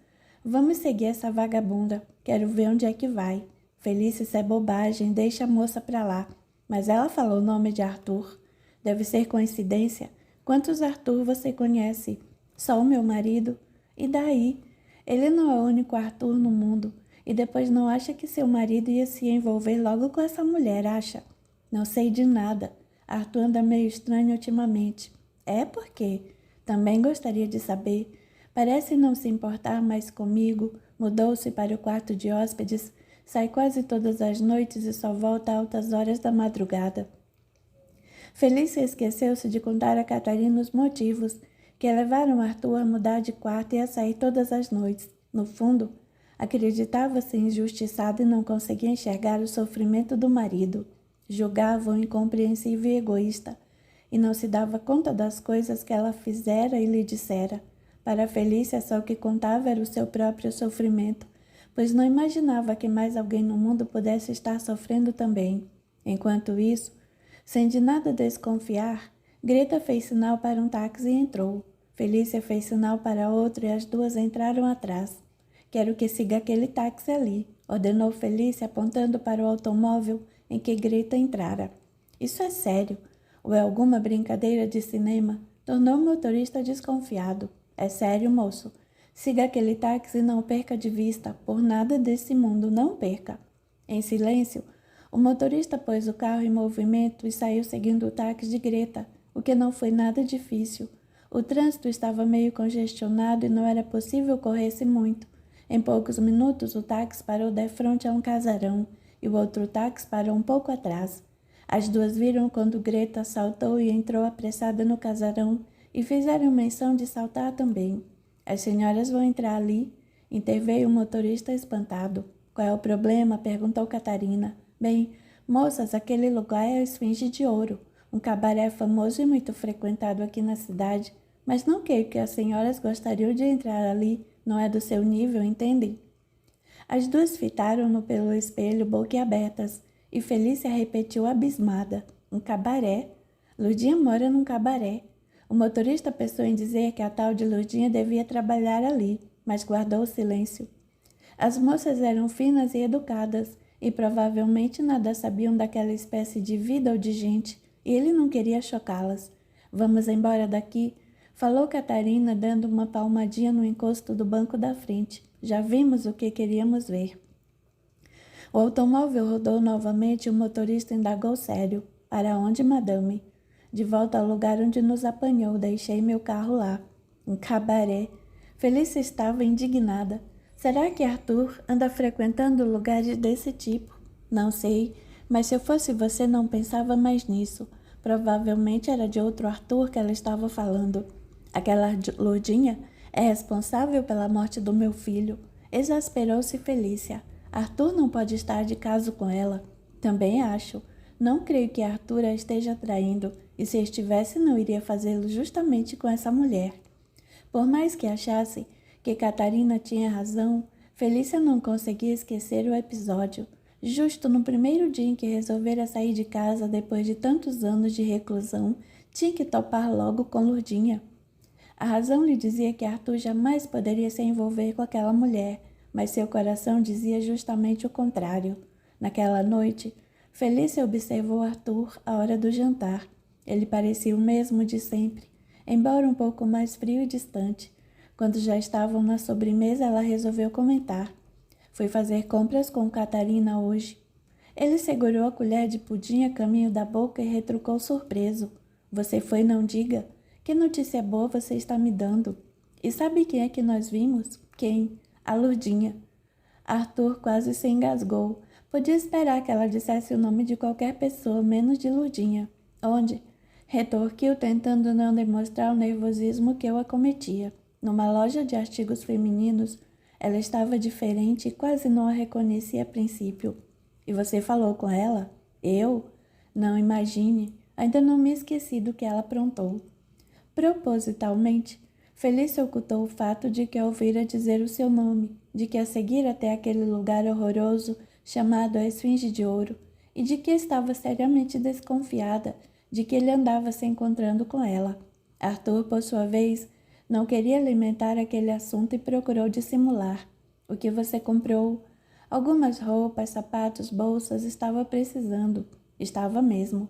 Vamos seguir essa vagabunda. Quero ver onde é que vai. Felícia, isso é bobagem. Deixa a moça para lá. Mas ela falou o nome de Arthur. Deve ser coincidência. Quantos Arthur você conhece? Só o meu marido. E daí? Ele não é o único Arthur no mundo. E depois não acha que seu marido ia se envolver logo com essa mulher, acha? Não sei de nada. Arthur anda meio estranho ultimamente. É por quê? Também gostaria de saber. Parece não se importar mais comigo. Mudou-se para o quarto de hóspedes. Sai quase todas as noites e só volta a altas horas da madrugada. Felícia esqueceu-se de contar a Catarina os motivos que levaram Arthur a mudar de quarto e a sair todas as noites. No fundo, acreditava-se injustiçada e não conseguia enxergar o sofrimento do marido. Julgava-o incompreensível e egoísta. e não se dava conta das coisas que ela fizera e lhe dissera. Para Felícia, só o que contava era o seu próprio sofrimento, pois não imaginava que mais alguém no mundo pudesse estar sofrendo também. Enquanto isso, sem de nada desconfiar, Greta fez sinal para um táxi e entrou. Felícia fez sinal para outro e as duas entraram atrás. Quero que siga aquele táxi ali, ordenou Felícia apontando para o automóvel em que Greta entrara. Isso é sério. Ou é alguma brincadeira de cinema? Tornou o motorista desconfiado. É sério, moço. Siga aquele táxi e não perca de vista. Por nada desse mundo, não perca. Em silêncio, o motorista pôs o carro em movimento e saiu seguindo o táxi de Greta, o que não foi nada difícil. O trânsito estava meio congestionado e não era possível correr-se muito. Em poucos minutos, o táxi parou defronte a um casarão e o outro táxi parou um pouco atrás. As duas viram quando Greta saltou e entrou apressada no casarão e fizeram menção de saltar também. As senhoras vão entrar ali? Interveio o motorista espantado. Qual é o problema? Perguntou Catarina. Bem, moças, aquele lugar é a Esfinge de Ouro, um cabaré famoso e muito frequentado aqui na cidade, mas não creio que as senhoras gostariam de entrar ali, não é do seu nível, entendem? As duas fitaram-no pelo espelho boquiabertas, e Felícia repetiu abismada. Um cabaré? Lurdinha mora num cabaré. O motorista pensou em dizer que a tal de Lurdinha devia trabalhar ali, mas guardou silêncio. As moças eram finas e educadas, e provavelmente nada sabiam daquela espécie de vida ou de gente, e ele não queria chocá-las. Vamos embora daqui, falou Catarina, dando uma palmadinha no encosto do banco da frente. Já vimos o que queríamos ver. O automóvel rodou novamente e o motorista indagou sério. Para onde, madame? De volta ao lugar onde nos apanhou, deixei meu carro lá. Um cabaré. Felícia estava indignada. Será que Arthur anda frequentando lugares desse tipo? Não sei, mas se eu fosse você não pensava mais nisso. Provavelmente era de outro Arthur que ela estava falando. Aquela Lurdinha é responsável pela morte do meu filho. Exasperou-se Felícia. Arthur não pode estar de caso com ela. Também acho. Não creio que Arthur a esteja traindo, e se estivesse não iria fazê-lo justamente com essa mulher. Por mais que achasse que Catarina tinha razão, Felícia não conseguia esquecer o episódio. Justo no primeiro dia em que resolvera sair de casa depois de tantos anos de reclusão, tinha que topar logo com Lurdinha. A razão lhe dizia que Arthur jamais poderia se envolver com aquela mulher, mas seu coração dizia justamente o contrário. Naquela noite, Felícia observou Arthur à hora do jantar. Ele parecia o mesmo de sempre, embora um pouco mais frio e distante. Quando já estavam na sobremesa, ela resolveu comentar. Fui fazer compras com Catarina hoje. Ele segurou a colher de pudim a caminho da boca e retrucou surpreso. Você foi, não diga? Que notícia boa você está me dando? E sabe quem é que nós vimos? Quem? A Lurdinha. Arthur quase se engasgou. Podia esperar que ela dissesse o nome de qualquer pessoa, menos de Lurdinha. Onde? Retorquiu, tentando não demonstrar o nervosismo que o acometia. Numa loja de artigos femininos, ela estava diferente e quase não a reconhecia a princípio. E você falou com ela? Eu? Não imagine. Ainda não me esqueci do que ela aprontou. Propositalmente, Felícia ocultou o fato de que a ouvira dizer o seu nome, de que a seguira até aquele lugar horroroso chamado a Esfinge de Ouro, e de que estava seriamente desconfiada de que ele andava se encontrando com ela. Arthur, por sua vez, não queria alimentar aquele assunto e procurou dissimular. O que você comprou? Algumas roupas, sapatos, bolsas, estava precisando. Estava mesmo.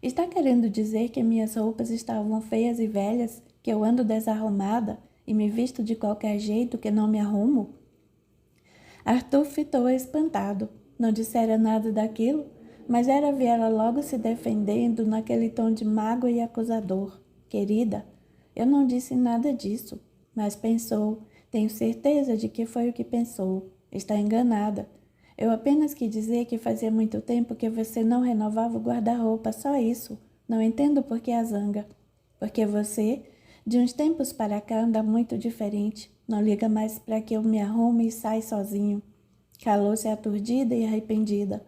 Está querendo dizer que minhas roupas estavam feias e velhas, que eu ando desarrumada e me visto de qualquer jeito, que não me arrumo? Arthur fitou-a espantado. Não dissera nada daquilo, mas era ver ela logo se defendendo naquele tom de mágoa e acusador. Querida, eu não disse nada disso, mas pensou. Tenho certeza de que foi o que pensou. Está enganada. Eu apenas quis dizer que fazia muito tempo que você não renovava o guarda-roupa, só isso. Não entendo por que a zanga. Porque você, de uns tempos para cá, anda muito diferente. Não liga mais para que eu me arrume e sai sozinho. Calou-se aturdida e arrependida.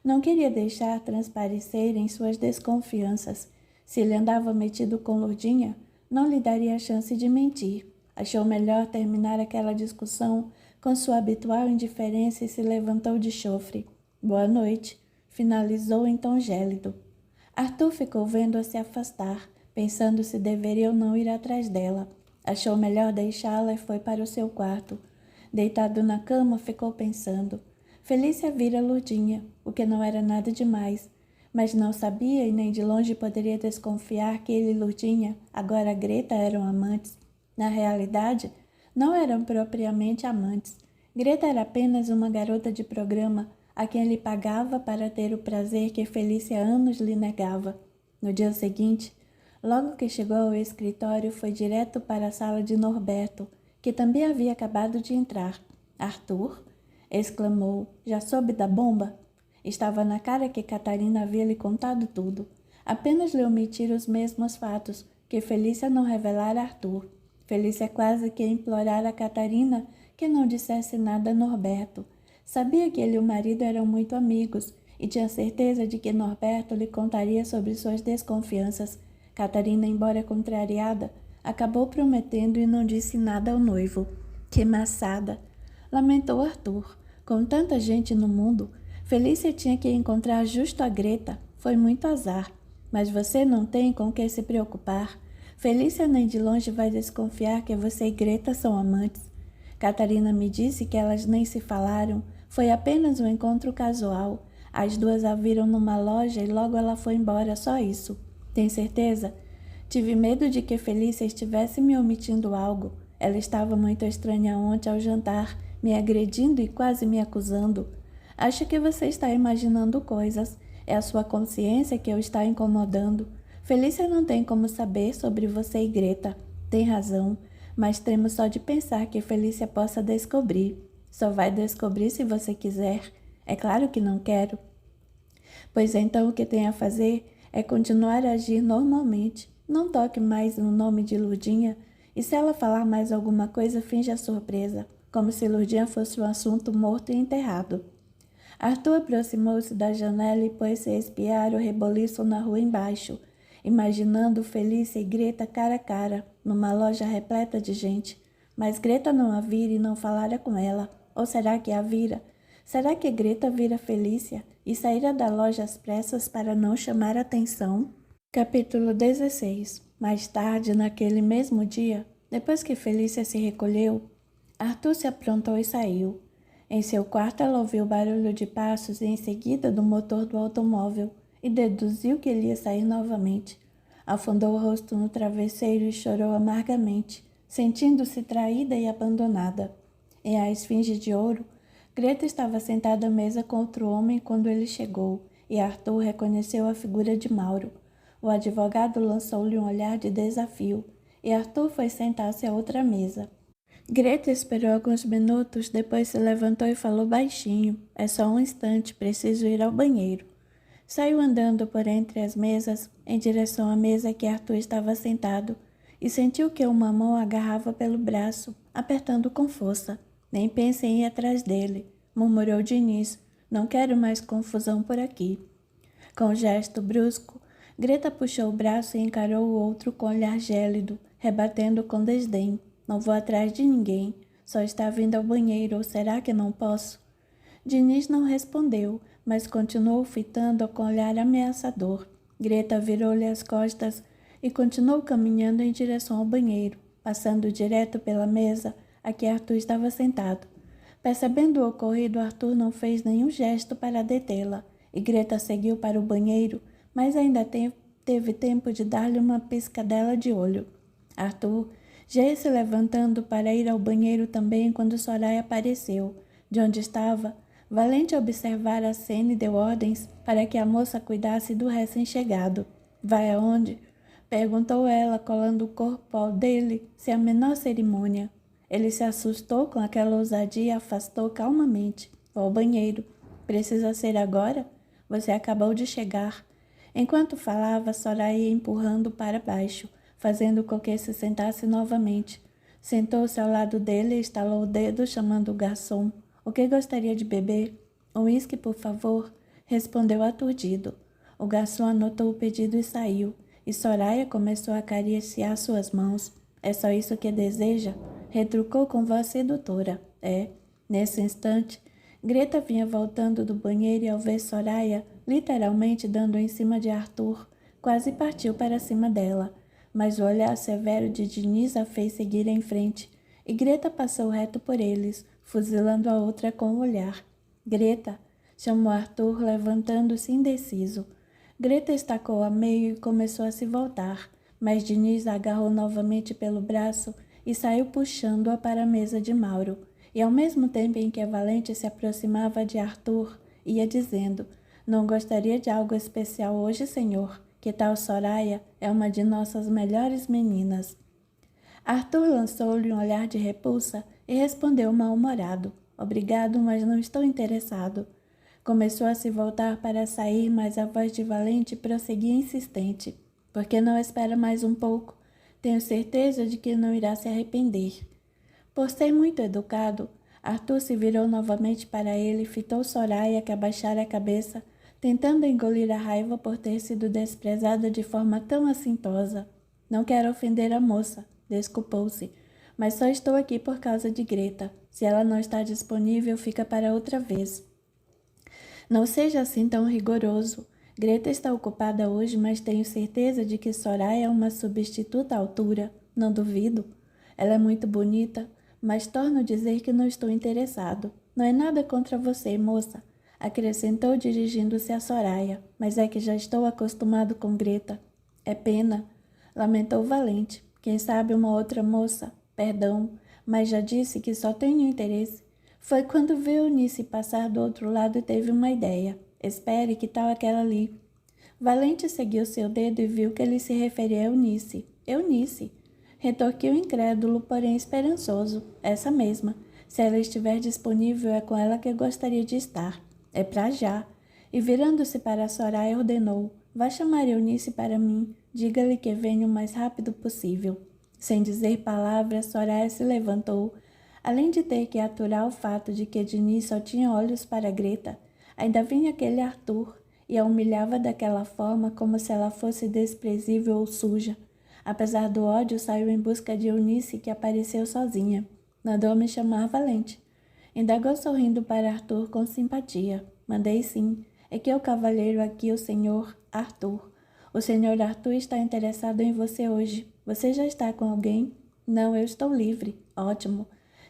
Não queria deixar transparecerem suas desconfianças. Se ele andava metido com Lourdinha, não lhe daria a chance de mentir. Achou melhor terminar aquela discussão com sua habitual indiferença e se levantou de chofre. Boa noite, finalizou em tom gélido. Arthur ficou vendo-a se afastar, pensando se deveria ou não ir atrás dela. Achou melhor deixá-la e foi para o seu quarto. Deitado na cama, ficou pensando. Felícia vira Lourdinha, o que não era nada demais, mas não sabia e nem de longe poderia desconfiar que ele e Lourdinha, agora Greta, eram amantes. Na realidade, não eram propriamente amantes. Greta era apenas uma garota de programa a quem ele pagava para ter o prazer que Felícia há anos lhe negava. No dia seguinte, logo que chegou ao escritório, foi direto para a sala de Norberto, que também havia acabado de entrar. Arthur? Exclamou. Já soube da bomba? Estava na cara que Catarina havia lhe contado tudo. Apenas lhe omitira os mesmos fatos, que Felícia não revelara a Arthur. Felícia quase que implorara a Catarina que não dissesse nada a Norberto. Sabia que ele e o marido eram muito amigos e tinha certeza de que Norberto lhe contaria sobre suas desconfianças. Catarina, embora contrariada, acabou prometendo e não disse nada ao noivo. Que maçada! Lamentou Arthur. Com tanta gente no mundo, Felícia tinha que encontrar justo a Greta. Foi muito azar. Mas você não tem com que se preocupar. Felícia nem de longe vai desconfiar que você e Greta são amantes. Catarina me disse que elas nem se falaram. Foi apenas um encontro casual. As duas a viram numa loja e logo ela foi embora, só isso. Tem certeza? Tive medo de que Felícia estivesse me omitindo algo. Ela estava muito estranha ontem ao jantar, me agredindo e quase me acusando. Acho que você está imaginando coisas. É a sua consciência que o está incomodando. Felícia não tem como saber sobre você e Greta. Tem razão, mas temo só de pensar que Felícia possa descobrir. Só vai descobrir se você quiser. É claro que não quero. Pois então o que tem a fazer é continuar a agir normalmente. Não toque mais no nome de Lourdinha e se ela falar mais alguma coisa, finja surpresa, como se Lourdinha fosse um assunto morto e enterrado. Arthur aproximou-se da janela e pôs-se a espiar o reboliço na rua embaixo, imaginando Felícia e Greta cara a cara, numa loja repleta de gente. Mas Greta não a vira e não falara com ela. Ou será que a vira? Será que Greta vira Felícia e saíra da loja às pressas para não chamar atenção? Capítulo 16. Mais tarde, naquele mesmo dia, depois que Felícia se recolheu, Arthur se aprontou e saiu. Em seu quarto ela ouviu o barulho de passos e em seguida do motor do automóvel e deduziu que ele ia sair novamente. Afundou o rosto no travesseiro e chorou amargamente, sentindo-se traída e abandonada. Em A Esfinge de Ouro, Greta estava sentada à mesa com outro homem quando ele chegou, e Arthur reconheceu a figura de Mauro. O advogado lançou-lhe um olhar de desafio, e Arthur foi sentar-se à outra mesa. Greta esperou alguns minutos, depois se levantou e falou baixinho. É só um instante, preciso ir ao banheiro. Saiu andando por entre as mesas, em direção à mesa que Arthur estava sentado, e sentiu que uma mão agarrava pelo braço, apertando com força. Nem pense em ir atrás dele, murmurou Diniz. Não quero mais confusão por aqui. Com um gesto brusco, Greta puxou o braço e encarou o outro com olhar gélido, rebatendo com desdém. Não vou atrás de ninguém, só está vindo ao banheiro, ou será que não posso? Diniz não respondeu, mas continuou fitando-o com olhar ameaçador. Greta virou-lhe as costas e continuou caminhando em direção ao banheiro, passando direto pela mesa a que Arthur estava sentado. Percebendo o ocorrido, Arthur não fez nenhum gesto para detê-la, e Greta seguiu para o banheiro, mas ainda teve tempo de dar-lhe uma piscadela de olho. Arthur já ia se levantando para ir ao banheiro também quando Soraya apareceu. De onde estava, Valente observar a cena e deu ordens para que a moça cuidasse do recém-chegado. Vai aonde? Perguntou ela, colando o corpo dele, sem a menor cerimônia. Ele se assustou com aquela ousadia e afastou calmamente. Vou ao banheiro. Precisa ser agora? Você acabou de chegar. Enquanto falava, Soraya ia empurrando para baixo, fazendo com que se sentasse novamente. Sentou-se ao lado dele e estalou o dedo, chamando o garçom. O que gostaria de beber? Um uísque, por favor, respondeu aturdido. O garçom anotou o pedido e saiu, e Soraya começou a acariciar suas mãos. É só isso que deseja? Retrucou com voz sedutora. É. Nesse instante, Greta vinha voltando do banheiro e ao ver Soraya, literalmente dando em cima de Arthur, quase partiu para cima dela. Mas o olhar severo de Diniz a fez seguir em frente, e Greta passou reto por eles, fuzilando a outra com o olhar. Greta! Chamou Arthur, levantando-se indeciso. Greta estacou a meio e começou a se voltar, mas Diniz a agarrou novamente pelo braço e saiu puxando-a para a mesa de Mauro. E ao mesmo tempo em que a Valente se aproximava de Arthur, ia dizendo: Não gostaria de algo especial hoje, senhor? Que tal Soraya? É uma de nossas melhores meninas. Arthur lançou-lhe um olhar de repulsa e respondeu mal-humorado: Obrigado, mas não estou interessado. Começou a se voltar para sair, mas a voz de Valente prosseguia insistente. Por que não espera mais um pouco? Tenho certeza de que não irá se arrepender. Por ser muito educado, Arthur se virou novamente para ele e fitou Soraya, que abaixara a cabeça, tentando engolir a raiva por ter sido desprezada de forma tão assintosa. Não quero ofender a moça, desculpou-se, mas só estou aqui por causa de Greta. Se ela não está disponível, fica para outra vez. Não seja assim tão rigoroso. Greta está ocupada hoje, mas tenho certeza de que Soraya é uma substituta à altura. Não duvido. Ela é muito bonita, mas torno a dizer que não estou interessado. Não é nada contra você, moça, acrescentou dirigindo-se a Soraya, mas é que já estou acostumado com Greta. É pena, lamentou Valente. Quem sabe uma outra moça? Perdão, mas já disse que só tenho interesse. Foi quando viu Eunice passar do outro lado e teve uma ideia. Espere, que tal aquela ali? Valente seguiu seu dedo e viu que ele se referia a Eunice. Eunice, retorquiu incrédulo, porém esperançoso. Essa mesma. Se ela estiver disponível, é com ela que gostaria de estar. É pra já. E virando-se para Soraya, ordenou: Vá chamar Eunice para mim. Diga-lhe que venha o mais rápido possível. Sem dizer palavras, Soraya se levantou. Além de ter que aturar o fato de que Diniz só tinha olhos para Greta, ainda vinha aquele Arthur e a humilhava daquela forma como se ela fosse desprezível ou suja. Apesar do ódio, saiu em busca de Eunice, que apareceu sozinha. Mandou me chamar Valente. Indagou sorrindo para Arthur com simpatia. Mandei sim. É que o cavalheiro aqui, o senhor Arthur. O senhor Arthur está interessado em você hoje. Você já está com alguém? Não, eu estou livre. Ótimo.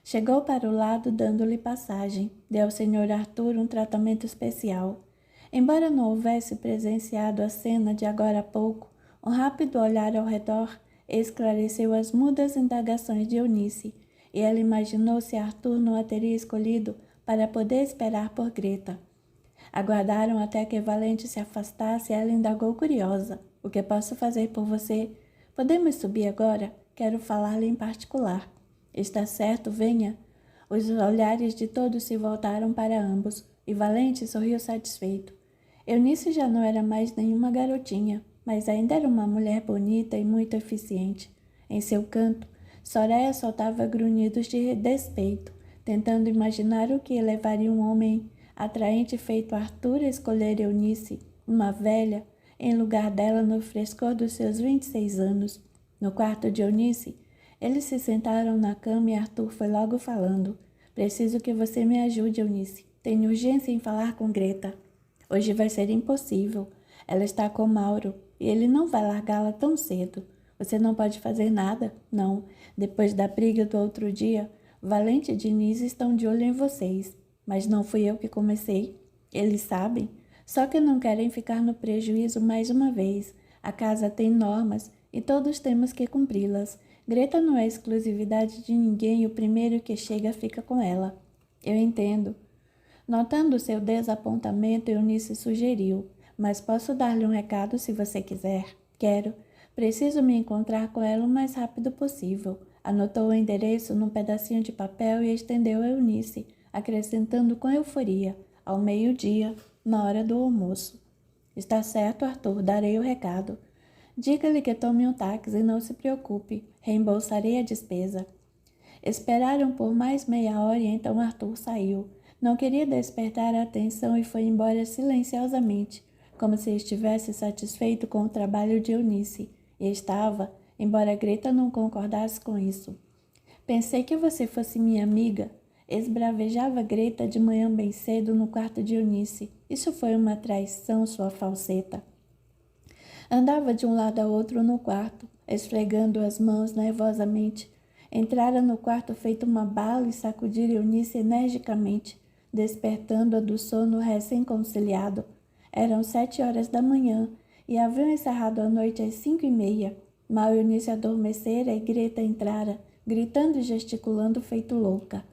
Chegou para o lado, dando-lhe passagem. Deu ao senhor Arthur um tratamento especial. Embora não houvesse presenciado a cena de agora há pouco, um rápido olhar ao redor esclareceu as mudas indagações de Eunice, e ela imaginou se Arthur não a teria escolhido para poder esperar por Greta. Aguardaram até que Valente se afastasse e ela indagou curiosa: O que posso fazer por você? Podemos subir agora? Quero falar-lhe em particular. Está certo, venha. Os olhares de todos se voltaram para ambos, e Valente sorriu satisfeito. Eunice já não era mais nenhuma garotinha, mas ainda era uma mulher bonita e muito eficiente. Em seu canto, Soraya soltava grunhidos de despeito, tentando imaginar o que levaria um homem atraente feito Arthur a escolher Eunice, uma velha, em lugar dela no frescor dos seus 26 anos. No quarto de Eunice, eles se sentaram na cama e Arthur foi logo falando: Preciso que você me ajude, Eunice. Tenho urgência em falar com Greta. Hoje vai ser impossível. Ela está com Mauro e ele não vai largá-la tão cedo. Você não pode fazer nada? Não. Depois da briga do outro dia, Valente e Diniz estão de olho em vocês. Mas não fui eu que comecei. Eles sabem. Só que não querem ficar no prejuízo mais uma vez. A casa tem normas e todos temos que cumpri-las. Greta não é exclusividade de ninguém e o primeiro que chega fica com ela. Eu entendo. Notando seu desapontamento, Eunice sugeriu: Mas posso dar-lhe um recado se você quiser? Quero. Preciso me encontrar com ela o mais rápido possível. Anotou o endereço num pedacinho de papel e estendeu a Eunice, acrescentando com euforia: Ao meio-dia, na hora do almoço. Está certo, Arthur, darei o recado. Diga-lhe que tome um táxi e não se preocupe, reembolsarei a despesa. Esperaram por mais meia hora e então Arthur saiu. Não queria despertar a atenção e foi embora silenciosamente, como se estivesse satisfeito com o trabalho de Eunice, e estava, embora Greta não concordasse com isso. Pensei que você fosse minha amiga, esbravejava Greta de manhã bem cedo no quarto de Eunice. Isso foi uma traição, sua falseta. Andava de um lado a outro no quarto, esfregando as mãos nervosamente. Entrara no quarto feito uma bala e sacudira Eunice energicamente, despertando-a do sono recém-conciliado. Eram 7 horas da manhã e haviam encerrado a noite às 5h30. Mal Eunice adormecera e Greta entrara, gritando e gesticulando feito louca.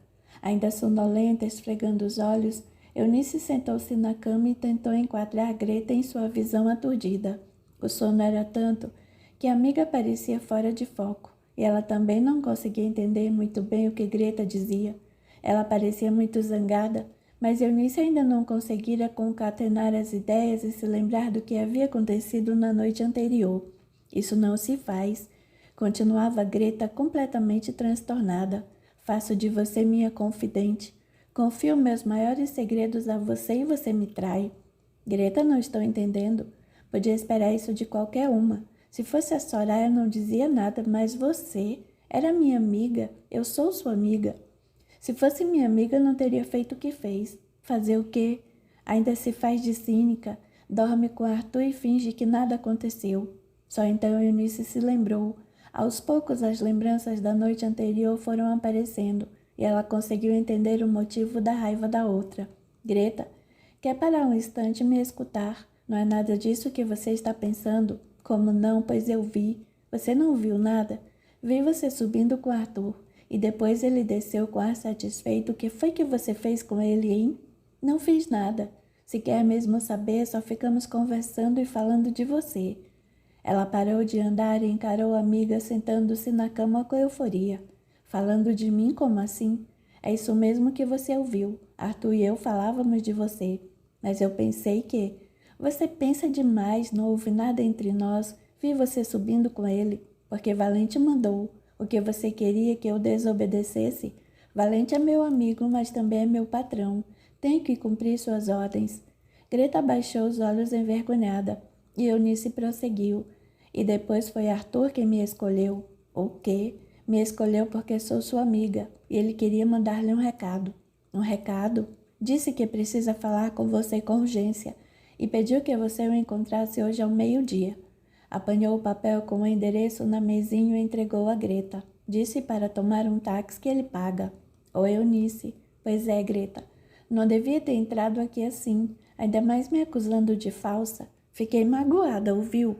Ainda sonolenta, esfregando os olhos, Eunice sentou-se na cama e tentou enquadrar Greta em sua visão aturdida. O sono era tanto que a amiga parecia fora de foco, e ela também não conseguia entender muito bem o que Greta dizia. Ela parecia muito zangada, mas Eunice ainda não conseguira concatenar as ideias e se lembrar do que havia acontecido na noite anterior. Isso não se faz, continuava Greta completamente transtornada. Faço de você minha confidente. Confio meus maiores segredos a você e você me trai. Greta, não estou entendendo. Podia esperar isso de qualquer uma. Se fosse a Soraya, não dizia nada, mas você era minha amiga. Eu sou sua amiga. Se fosse minha amiga, não teria feito o que fez. Fazer o quê? Ainda se faz de cínica, dorme com Arthur e finge que nada aconteceu. Só então Eunice se lembrou. Aos poucos as lembranças da noite anterior foram aparecendo, e ela conseguiu entender o motivo da raiva da outra. Greta, quer parar um instante e me escutar? Não é nada disso que você está pensando? Como não? Pois eu vi. Você não viu nada? Vi você subindo com Arthur. E depois ele desceu com ar satisfeito. O que foi que você fez com ele, hein? Não fiz nada. Se quer mesmo saber, só ficamos conversando e falando de você. Ela parou de andar e encarou a amiga sentando-se na cama com euforia. Falando de mim, como assim? É isso mesmo que você ouviu. Arthur e eu falávamos de você. Mas eu pensei que... Você pensa demais, não houve nada entre nós. Vi você subindo com ele, porque Valente mandou. O que você queria que eu desobedecesse? Valente é meu amigo, mas também é meu patrão. Tenho que cumprir suas ordens. Greta baixou os olhos envergonhada, e Eunice prosseguiu. E depois foi Arthur quem me escolheu. O quê? Me escolheu porque sou sua amiga, e ele queria mandar-lhe um recado. Um recado? Disse que precisa falar com você com urgência, e pediu que você o encontrasse hoje ao meio-dia. Apanhou o papel com o endereço na mesinha e entregou a Greta. Disse para tomar um táxi que ele paga. Ô Eunice, pois é, Greta, não devia ter entrado aqui assim, ainda mais me acusando de falsa. Fiquei magoada, ouviu?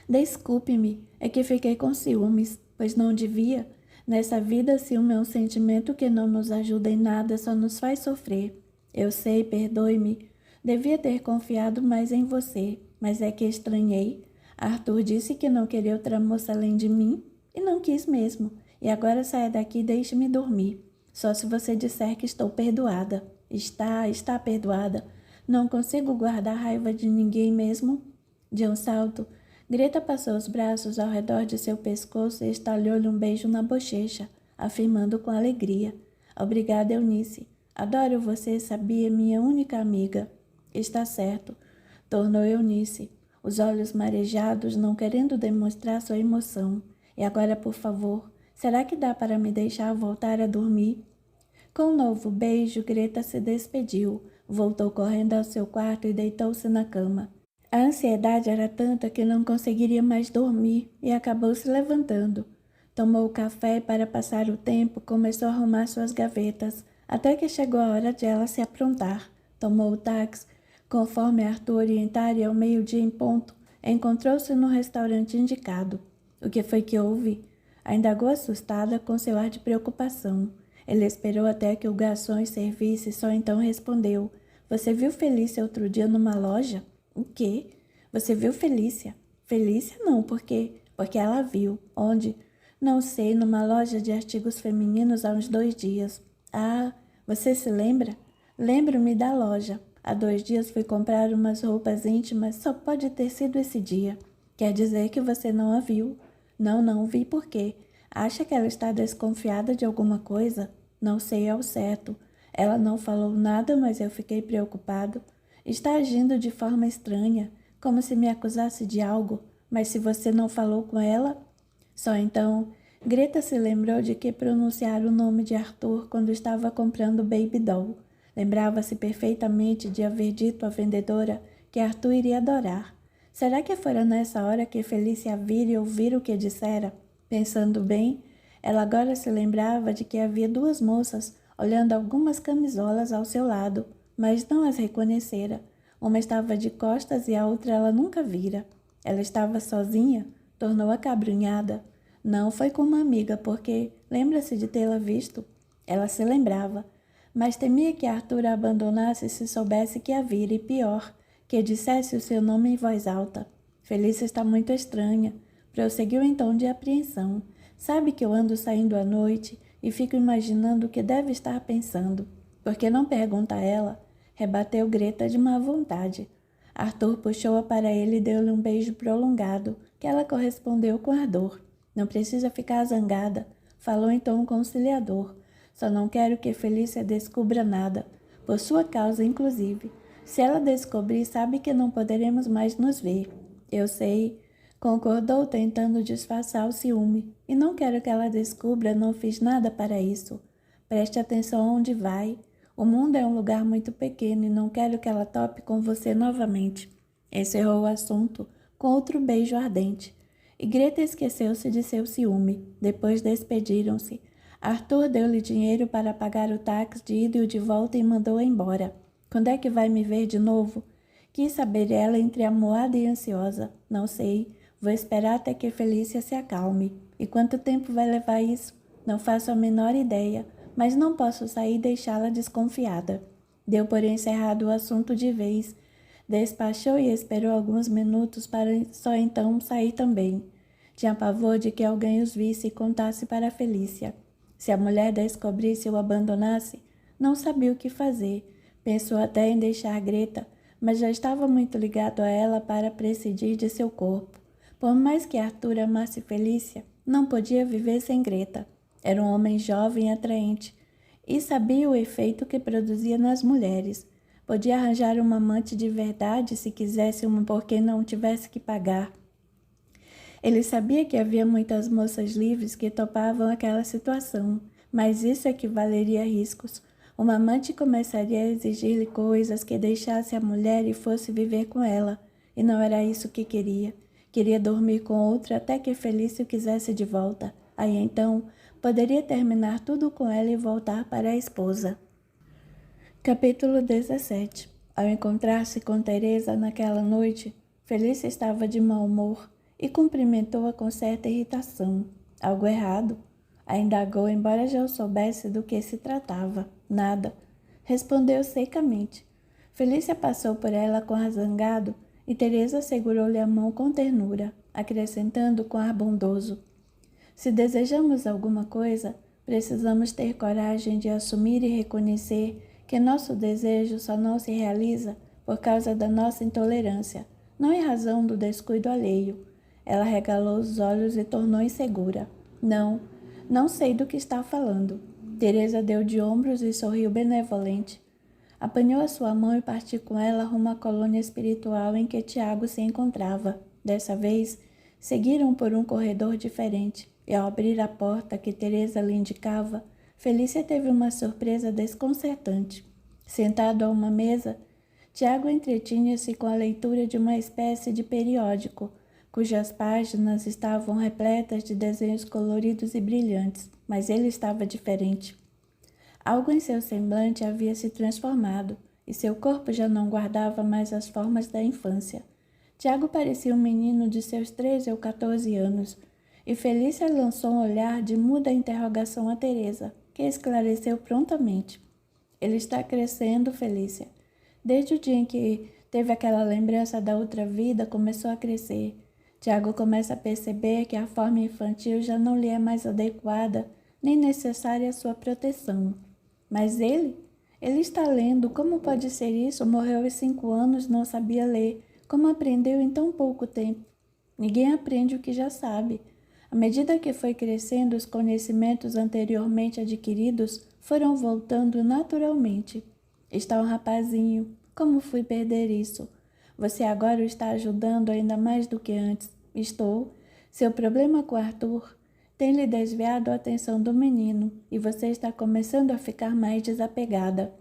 Desculpe-me, é que fiquei com ciúmes, pois não devia. Nessa vida, ciúme é um sentimento que não nos ajuda em nada, só nos faz sofrer. Eu sei, perdoe-me. Devia ter confiado mais em você, mas é que estranhei. Arthur disse que não queria outra moça além de mim, e não quis mesmo. E agora saia daqui e deixe-me dormir. Só se você disser que estou perdoada. Está perdoada. Não consigo guardar raiva de ninguém mesmo. De um salto, Greta passou os braços ao redor de seu pescoço e estalhou-lhe um beijo na bochecha, afirmando com alegria. Obrigada, Eunice. Adoro você, sabia, minha única amiga. Está certo, tornou Eunice, os olhos marejados, não querendo demonstrar sua emoção. E agora, por favor, será que dá para me deixar voltar a dormir? Com um novo beijo, Greta se despediu, voltou correndo ao seu quarto e deitou-se na cama. A ansiedade era tanta que não conseguiria mais dormir e acabou se levantando. Tomou o café e, para passar o tempo, começou a arrumar suas gavetas, até que chegou a hora de ela se aprontar. Tomou o táxi. Conforme Arthur orientara, ao meio-dia em ponto, encontrou-se no restaurante indicado. O que foi que houve? A indagou assustada, com seu ar de preocupação. Ele esperou até que o garçom servisse e só então respondeu. Você viu Felícia outro dia numa loja? O quê? Você viu Felícia? Felícia não, por quê? Porque ela viu. Onde? Não sei, numa loja de artigos femininos há uns 2 dias. Ah, você se lembra? Lembro-me da loja. Há 2 dias fui comprar umas roupas íntimas, só pode ter sido esse dia. Quer dizer que você não a viu? Não vi por quê. Acha que ela está desconfiada de alguma coisa? Não sei ao certo. Ela não falou nada, mas eu fiquei preocupado. Está agindo de forma estranha, como se me acusasse de algo. Mas se você não falou com ela? Só então, Greta se lembrou de que pronunciara o nome de Arthur quando estava comprando o Baby Doll. Lembrava-se perfeitamente de haver dito à vendedora que Arthur iria adorar. Será que fora nessa hora que Felícia vira e ouvir o que dissera? Pensando bem, ela agora se lembrava de que havia duas moças olhando algumas camisolas ao seu lado, mas não as reconhecera. Uma estava de costas e a outra ela nunca vira. Ela estava sozinha? Tornou acabrunhada. Não foi com uma amiga, porque lembra-se de tê-la visto? Ela se lembrava, mas temia que Arthur a abandonasse se soubesse que a vira e, pior, que dissesse o seu nome em voz alta. Felícia está muito estranha. Prosseguiu em tom de apreensão. Sabe que eu ando saindo à noite e fico imaginando o que deve estar pensando. Por que não pergunta a ela? Rebateu Greta de má vontade. Arthur puxou-a para ele e deu-lhe um beijo prolongado, que ela correspondeu com ardor. Não precisa ficar zangada, falou em tom conciliador. Só não quero que Felícia descubra nada, por sua causa inclusive. Se ela descobrir, sabe que não poderemos mais nos ver. Eu sei, concordou tentando disfarçar o ciúme. E não quero que ela descubra, não fiz nada para isso. Preste atenção onde vai. O mundo é um lugar muito pequeno e não quero que ela tope com você novamente. Encerrou o assunto com outro beijo ardente. E Greta esqueceu-se de seu ciúme. Depois despediram-se. Arthur deu-lhe dinheiro para pagar o táxi de ida e de volta e mandou-a embora. Quando é que vai me ver de novo? Quis saber ela entre amuada e ansiosa. Não sei. Vou esperar até que Felícia se acalme. E quanto tempo vai levar isso? Não faço a menor ideia, mas não posso sair e deixá-la desconfiada. Deu por encerrado o assunto de vez. Despachou e esperou alguns minutos para só então sair também. Tinha pavor de que alguém os visse e contasse para Felícia. Se a mulher descobrisse ou abandonasse, não sabia o que fazer. Pensou até em deixar Greta, mas já estava muito ligado a ela para prescindir de seu corpo. Por mais que Arthur amasse Felícia, não podia viver sem Greta. Era um homem jovem e atraente, e sabia o efeito que produzia nas mulheres. Podia arranjar uma amante de verdade se quisesse uma porque não tivesse que pagar. Ele sabia que havia muitas moças livres que topavam aquela situação, mas isso equivaleria a riscos. Uma amante começaria a exigir-lhe coisas que deixasse a mulher e fosse viver com ela, e não era isso que queria. Queria dormir com outra até que Felícia o quisesse de volta. Aí então poderia terminar tudo com ela e voltar para a esposa. Capítulo 17. Ao encontrar-se com Teresa naquela noite, Felícia estava de mau humor e cumprimentou-a com certa irritação. Algo errado? A indagou, embora já o soubesse do que se tratava. Nada. Respondeu secamente. Felícia passou por ela com ar zangado e Teresa segurou-lhe a mão com ternura, acrescentando com ar bondoso. Se desejamos alguma coisa, precisamos ter coragem de assumir e reconhecer que nosso desejo só não se realiza por causa da nossa intolerância, não em razão do descuido alheio. Ela regalou os olhos e tornou insegura. Não sei do que está falando. Teresa deu de ombros e sorriu benevolente. Apanhou a sua mão e partiu com ela rumo à colônia espiritual em que Tiago se encontrava. Dessa vez, seguiram por um corredor diferente, e ao abrir a porta que Teresa lhe indicava, Felícia teve uma surpresa desconcertante. Sentado a uma mesa, Tiago entretinha-se com a leitura de uma espécie de periódico, cujas páginas estavam repletas de desenhos coloridos e brilhantes, mas ele estava diferente. Algo em seu semblante havia se transformado, e seu corpo já não guardava mais as formas da infância. Tiago parecia um menino de seus 13 ou 14 anos, e Felícia lançou um olhar de muda interrogação a Teresa, que esclareceu prontamente. Ele está crescendo, Felícia. Desde o dia em que teve aquela lembrança da outra vida, começou a crescer. Tiago começa a perceber que a forma infantil já não lhe é mais adequada, nem necessária a sua proteção. Mas ele está lendo. Como pode ser isso? Morreu aos 5 anos, não sabia ler. Como aprendeu em tão pouco tempo? Ninguém aprende o que já sabe. À medida que foi crescendo, os conhecimentos anteriormente adquiridos foram voltando naturalmente. Está um rapazinho, Como fui perder isso? Você agora o está ajudando ainda mais do que antes. Estou. Seu problema com Arthur tem lhe desviado a atenção do menino e você está começando a ficar mais desapegada.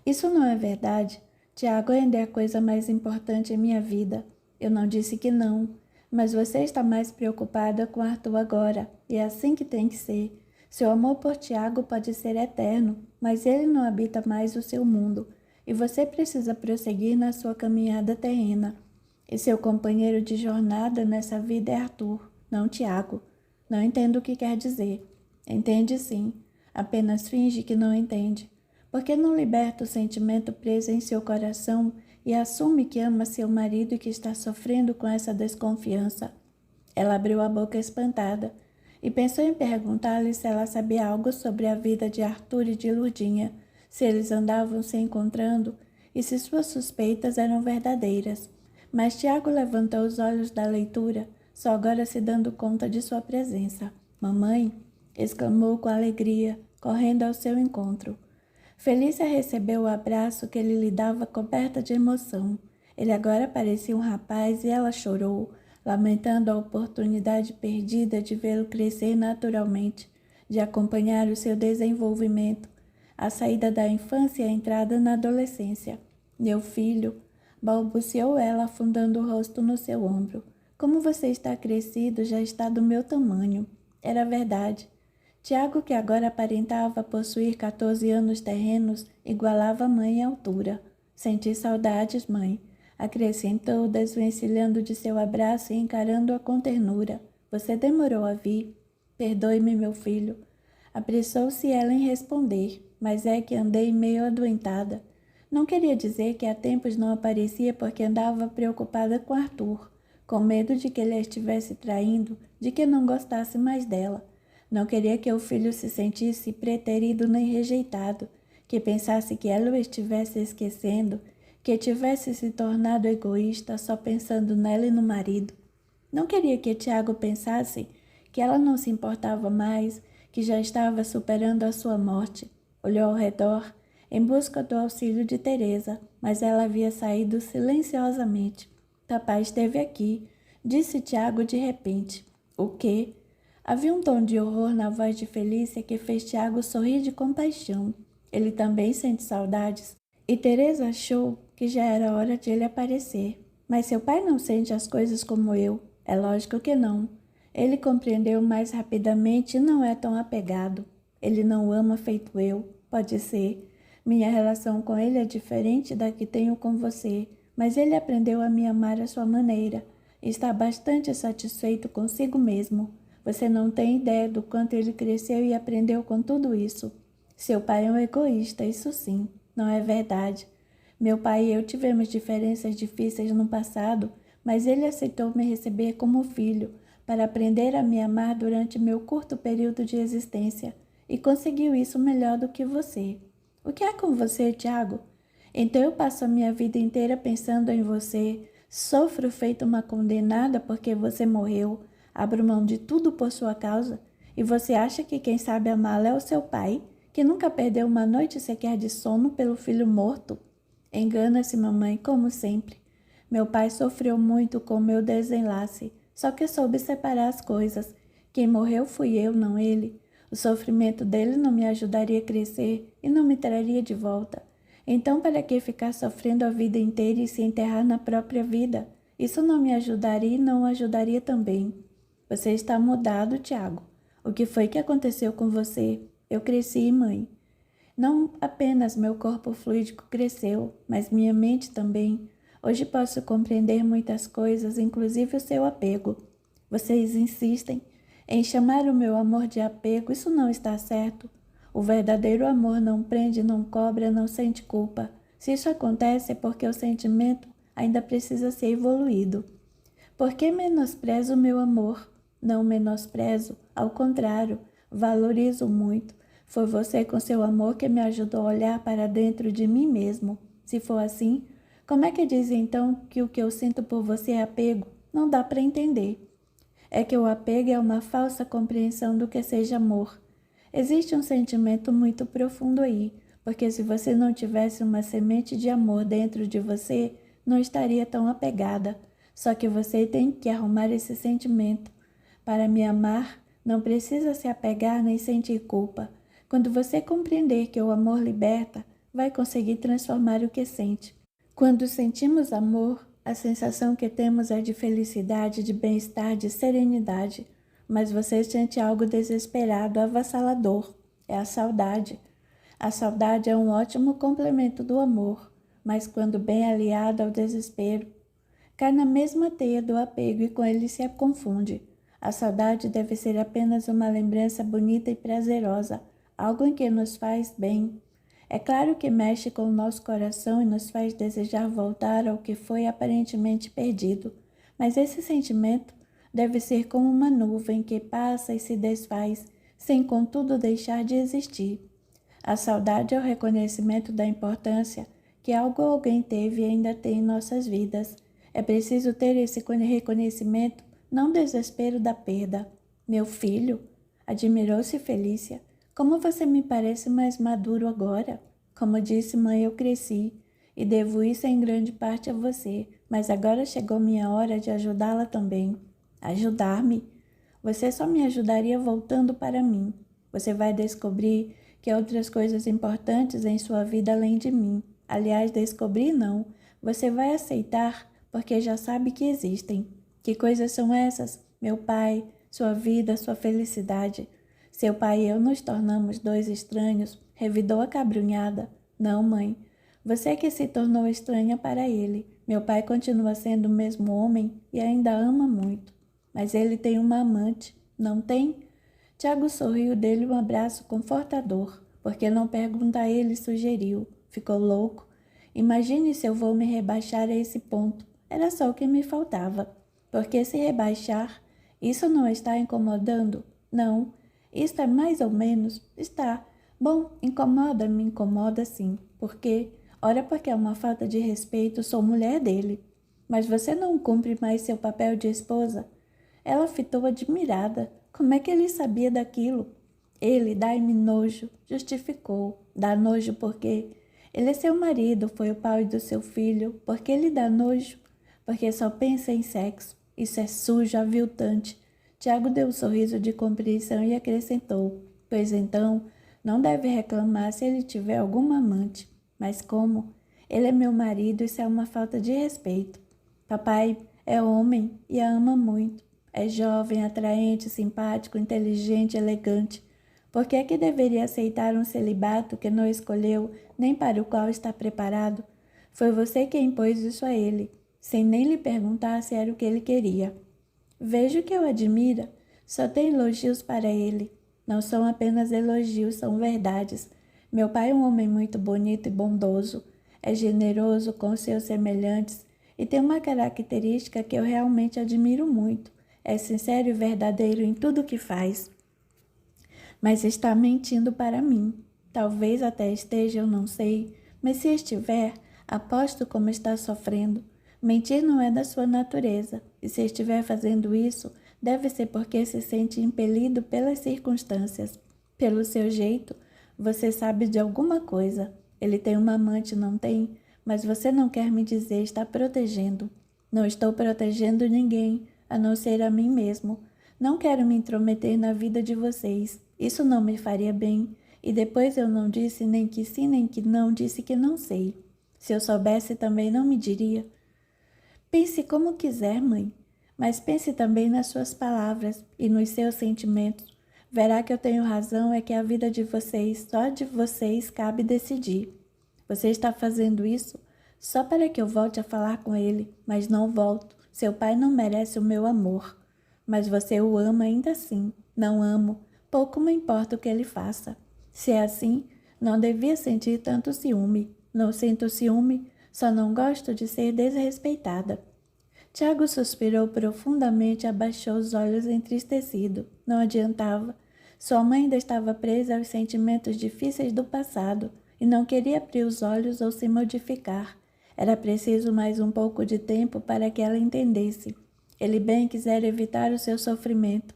Isso não é verdade. Tiago ainda é a coisa mais importante em minha vida. Eu não disse que não, mas você está mais preocupada com Arthur agora, e é assim que tem que ser. Seu amor por Tiago pode ser eterno, mas ele não habita mais o seu mundo, e você precisa prosseguir na sua caminhada terrena. E seu companheiro de jornada nessa vida é Arthur, não Tiago. Não entendo o que quer dizer. Entende sim, apenas finge que não entende. Por que não liberta o sentimento preso em seu coração e assume que ama seu marido e que está sofrendo com essa desconfiança? Ela abriu a boca espantada e pensou em perguntar-lhe se ela sabia algo sobre a vida de Arthur e de Lurdinha, se eles andavam se encontrando e se suas suspeitas eram verdadeiras. Mas Tiago levantou os olhos da leitura, só agora se dando conta de sua presença. Mamãe! Exclamou com alegria, correndo ao seu encontro. Felícia recebeu o abraço que ele lhe dava coberta de emoção. Ele agora parecia um rapaz e ela chorou, lamentando a oportunidade perdida de vê-lo crescer naturalmente, de acompanhar o seu desenvolvimento, a saída da infância e a entrada na adolescência. Meu filho, balbuciou ela, afundando o rosto no seu ombro. Como você está crescido, já está do meu tamanho. Era verdade. Tiago, que agora aparentava possuir 14 anos terrenos, igualava a mãe em altura. Senti saudades, mãe, acrescentou, desvencilhando de seu abraço e encarando-a com ternura. Você demorou a vir. Perdoe-me, meu filho. Apressou-se ela em responder, mas é que andei meio adoentada. Não queria dizer que há tempos não aparecia porque andava preocupada com Arthur, com medo de que ele a estivesse traindo, de que não gostasse mais dela. Não queria que o filho se sentisse preterido nem rejeitado, que pensasse que ela o estivesse esquecendo, que tivesse se tornado egoísta só pensando nela e no marido. Não queria que Tiago pensasse que ela não se importava mais, que já estava superando a sua morte. Olhou ao redor, em busca do auxílio de Teresa, mas ela havia saído silenciosamente. Papai esteve aqui, disse Tiago de repente. O quê? Havia um tom de horror na voz de Felícia que fez Tiago sorrir de compaixão. Ele também sente saudades. E Teresa achou que já era hora de ele aparecer. Mas seu pai não sente as coisas como eu. É lógico que não. Ele compreendeu mais rapidamente e não é tão apegado. Ele não ama feito eu. Pode ser. Minha relação com ele é diferente da que tenho com você, mas ele aprendeu a me amar à sua maneira. Está bastante satisfeito consigo mesmo. Você não tem ideia do quanto ele cresceu e aprendeu com tudo isso. Seu pai é um egoísta, isso sim, não é verdade. Meu pai e eu tivemos diferenças difíceis no passado, mas ele aceitou me receber como filho, para aprender a me amar durante meu curto período de existência, e conseguiu isso melhor do que você. O que é com você, Tiago? Então eu passo a minha vida inteira pensando em você, sofro feito uma condenada porque você morreu, abro mão de tudo por sua causa, e você acha que quem sabe amá-la é o seu pai, que nunca perdeu uma noite sequer de sono pelo filho morto? Engana-se, mamãe, como sempre. Meu pai sofreu muito com o meu desenlace, só que soube separar as coisas. Quem morreu fui eu, não ele. O sofrimento dele não me ajudaria a crescer e não me traria de volta. Então, para que ficar sofrendo a vida inteira e se enterrar na própria vida? Isso não me ajudaria e não o ajudaria também. Você está mudado, Tiago. O que foi que aconteceu com você? Eu cresci, mãe. Não apenas meu corpo fluídico cresceu, mas minha mente também. Hoje posso compreender muitas coisas, inclusive o seu apego. Vocês insistem em chamar o meu amor de apego, isso não está certo. O verdadeiro amor não prende, não cobra, não sente culpa. Se isso acontece é porque o sentimento ainda precisa ser evoluído. Por que menosprezo o meu amor? Não menosprezo, ao contrário, valorizo muito. Foi você com seu amor que me ajudou a olhar para dentro de mim mesmo. Se for assim, como é que diz então que o que eu sinto por você é apego? Não dá para entender. É que o apego é uma falsa compreensão do que seja amor. Existe um sentimento muito profundo aí, porque se você não tivesse uma semente de amor dentro de você, não estaria tão apegada. Só que você tem que arrumar esse sentimento. Para me amar, não precisa se apegar nem sentir culpa. Quando você compreender que o amor liberta, vai conseguir transformar o que sente. Quando sentimos amor, a sensação que temos é de felicidade, de bem-estar, de serenidade. Mas você sente algo desesperado, avassalador. É a saudade. A saudade é um ótimo complemento do amor, mas quando bem aliada ao desespero, cai na mesma teia do apego e com ele se confunde. A saudade deve ser apenas uma lembrança bonita e prazerosa, algo em que nos faz bem. É claro que mexe com o nosso coração e nos faz desejar voltar ao que foi aparentemente perdido, mas esse sentimento deve ser como uma nuvem que passa e se desfaz, sem contudo deixar de existir. A saudade é o reconhecimento da importância que algo ou alguém teve e ainda tem em nossas vidas. É preciso ter esse reconhecimento, não desespero da perda. Meu filho, admirou-se Felícia. Como você me parece mais maduro agora? Como disse mãe, eu cresci e devo isso em grande parte a você, mas agora chegou minha hora de ajudá-la também. Ajudar-me? Você só me ajudaria voltando para mim. Você vai descobrir que há outras coisas importantes em sua vida além de mim. Aliás, descobrir não. Você vai aceitar porque já sabe que existem. Que coisas são essas? Meu pai, sua vida, sua felicidade. Seu pai e eu nos tornamos dois estranhos, revidou a cabrunhada. Não, mãe. Você é que se tornou estranha para ele. Meu pai continua sendo o mesmo homem e ainda ama muito. Mas ele tem uma amante, não tem? Tiago sorriu, dele um abraço confortador. Por que não pergunta a ele, sugeriu. Ficou louco? Imagine se eu vou me rebaixar a esse ponto. Era só o que me faltava. Porque se rebaixar, isso não está incomodando? Não. Isto é mais ou menos? Está. Bom, incomoda, me incomoda sim. Por quê? Ora, porque é uma falta de respeito, sou mulher dele. Mas você não cumpre mais seu papel de esposa? Ela fitou admirada. Como é que ele sabia daquilo? Ele, dá-me nojo, justificou. Dá nojo porque ele é seu marido, foi o pai do seu filho. Por que ele dá nojo? Porque só pensa em sexo. Isso é sujo, aviltante. Tiago deu um sorriso de compreensão e acrescentou. Pois então, não deve reclamar se ele tiver alguma amante. Mas como? Ele é meu marido, isso é uma falta de respeito. Papai é homem e a ama muito. É jovem, atraente, simpático, inteligente, elegante. Por que é que deveria aceitar um celibato que não escolheu nem para o qual está preparado? Foi você que impôs isso a ele, sem nem lhe perguntar se era o que ele queria. Vejo que o admira, só tem elogios para ele. Não são apenas elogios, são verdades. Meu pai é um homem muito bonito e bondoso, é generoso com seus semelhantes e tem uma característica que eu realmente admiro muito. É sincero e verdadeiro em tudo o que faz. Mas está mentindo para mim. Talvez até esteja, eu não sei, mas se estiver, aposto como está sofrendo. Mentir não é da sua natureza, e se estiver fazendo isso, deve ser porque se sente impelido pelas circunstâncias. Pelo seu jeito, você sabe de alguma coisa. Ele tem uma amante, não tem? Mas você não quer me dizer, está protegendo. Não estou protegendo ninguém, a não ser a mim mesmo. Não quero me intrometer na vida de vocês. Isso não me faria bem. E depois eu não disse nem que sim, nem que não, disse que não sei. Se eu soubesse, também não me diria. Pense como quiser, mãe, mas pense também nas suas palavras e nos seus sentimentos. Verá que eu tenho razão, é que a vida de vocês, só de vocês, cabe decidir. Você está fazendo isso só para que eu volte a falar com ele, mas não volto. Seu pai não merece o meu amor. Mas você o ama ainda assim. Não amo. Pouco me importa o que ele faça. Se é assim, não devia sentir tanto ciúme. Não sinto ciúme, só não gosto de ser desrespeitada. Tiago suspirou profundamente e abaixou os olhos entristecido. Não adiantava. Sua mãe ainda estava presa aos sentimentos difíceis do passado e não queria abrir os olhos ou se modificar. Era preciso mais um pouco de tempo para que ela entendesse. Ele bem quisera evitar o seu sofrimento,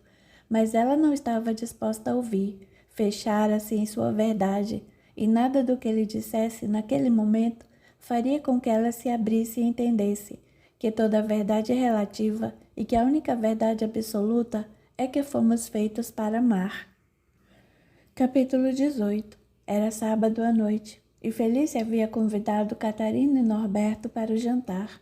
mas ela não estava disposta a ouvir. Fechara-se em sua verdade e nada do que ele dissesse naquele momento faria com que ela se abrisse e entendesse que toda verdade é relativa e que a única verdade absoluta é que fomos feitos para amar. Capítulo 18. Era sábado à noite e Felícia havia convidado Catarina e Norberto para o jantar.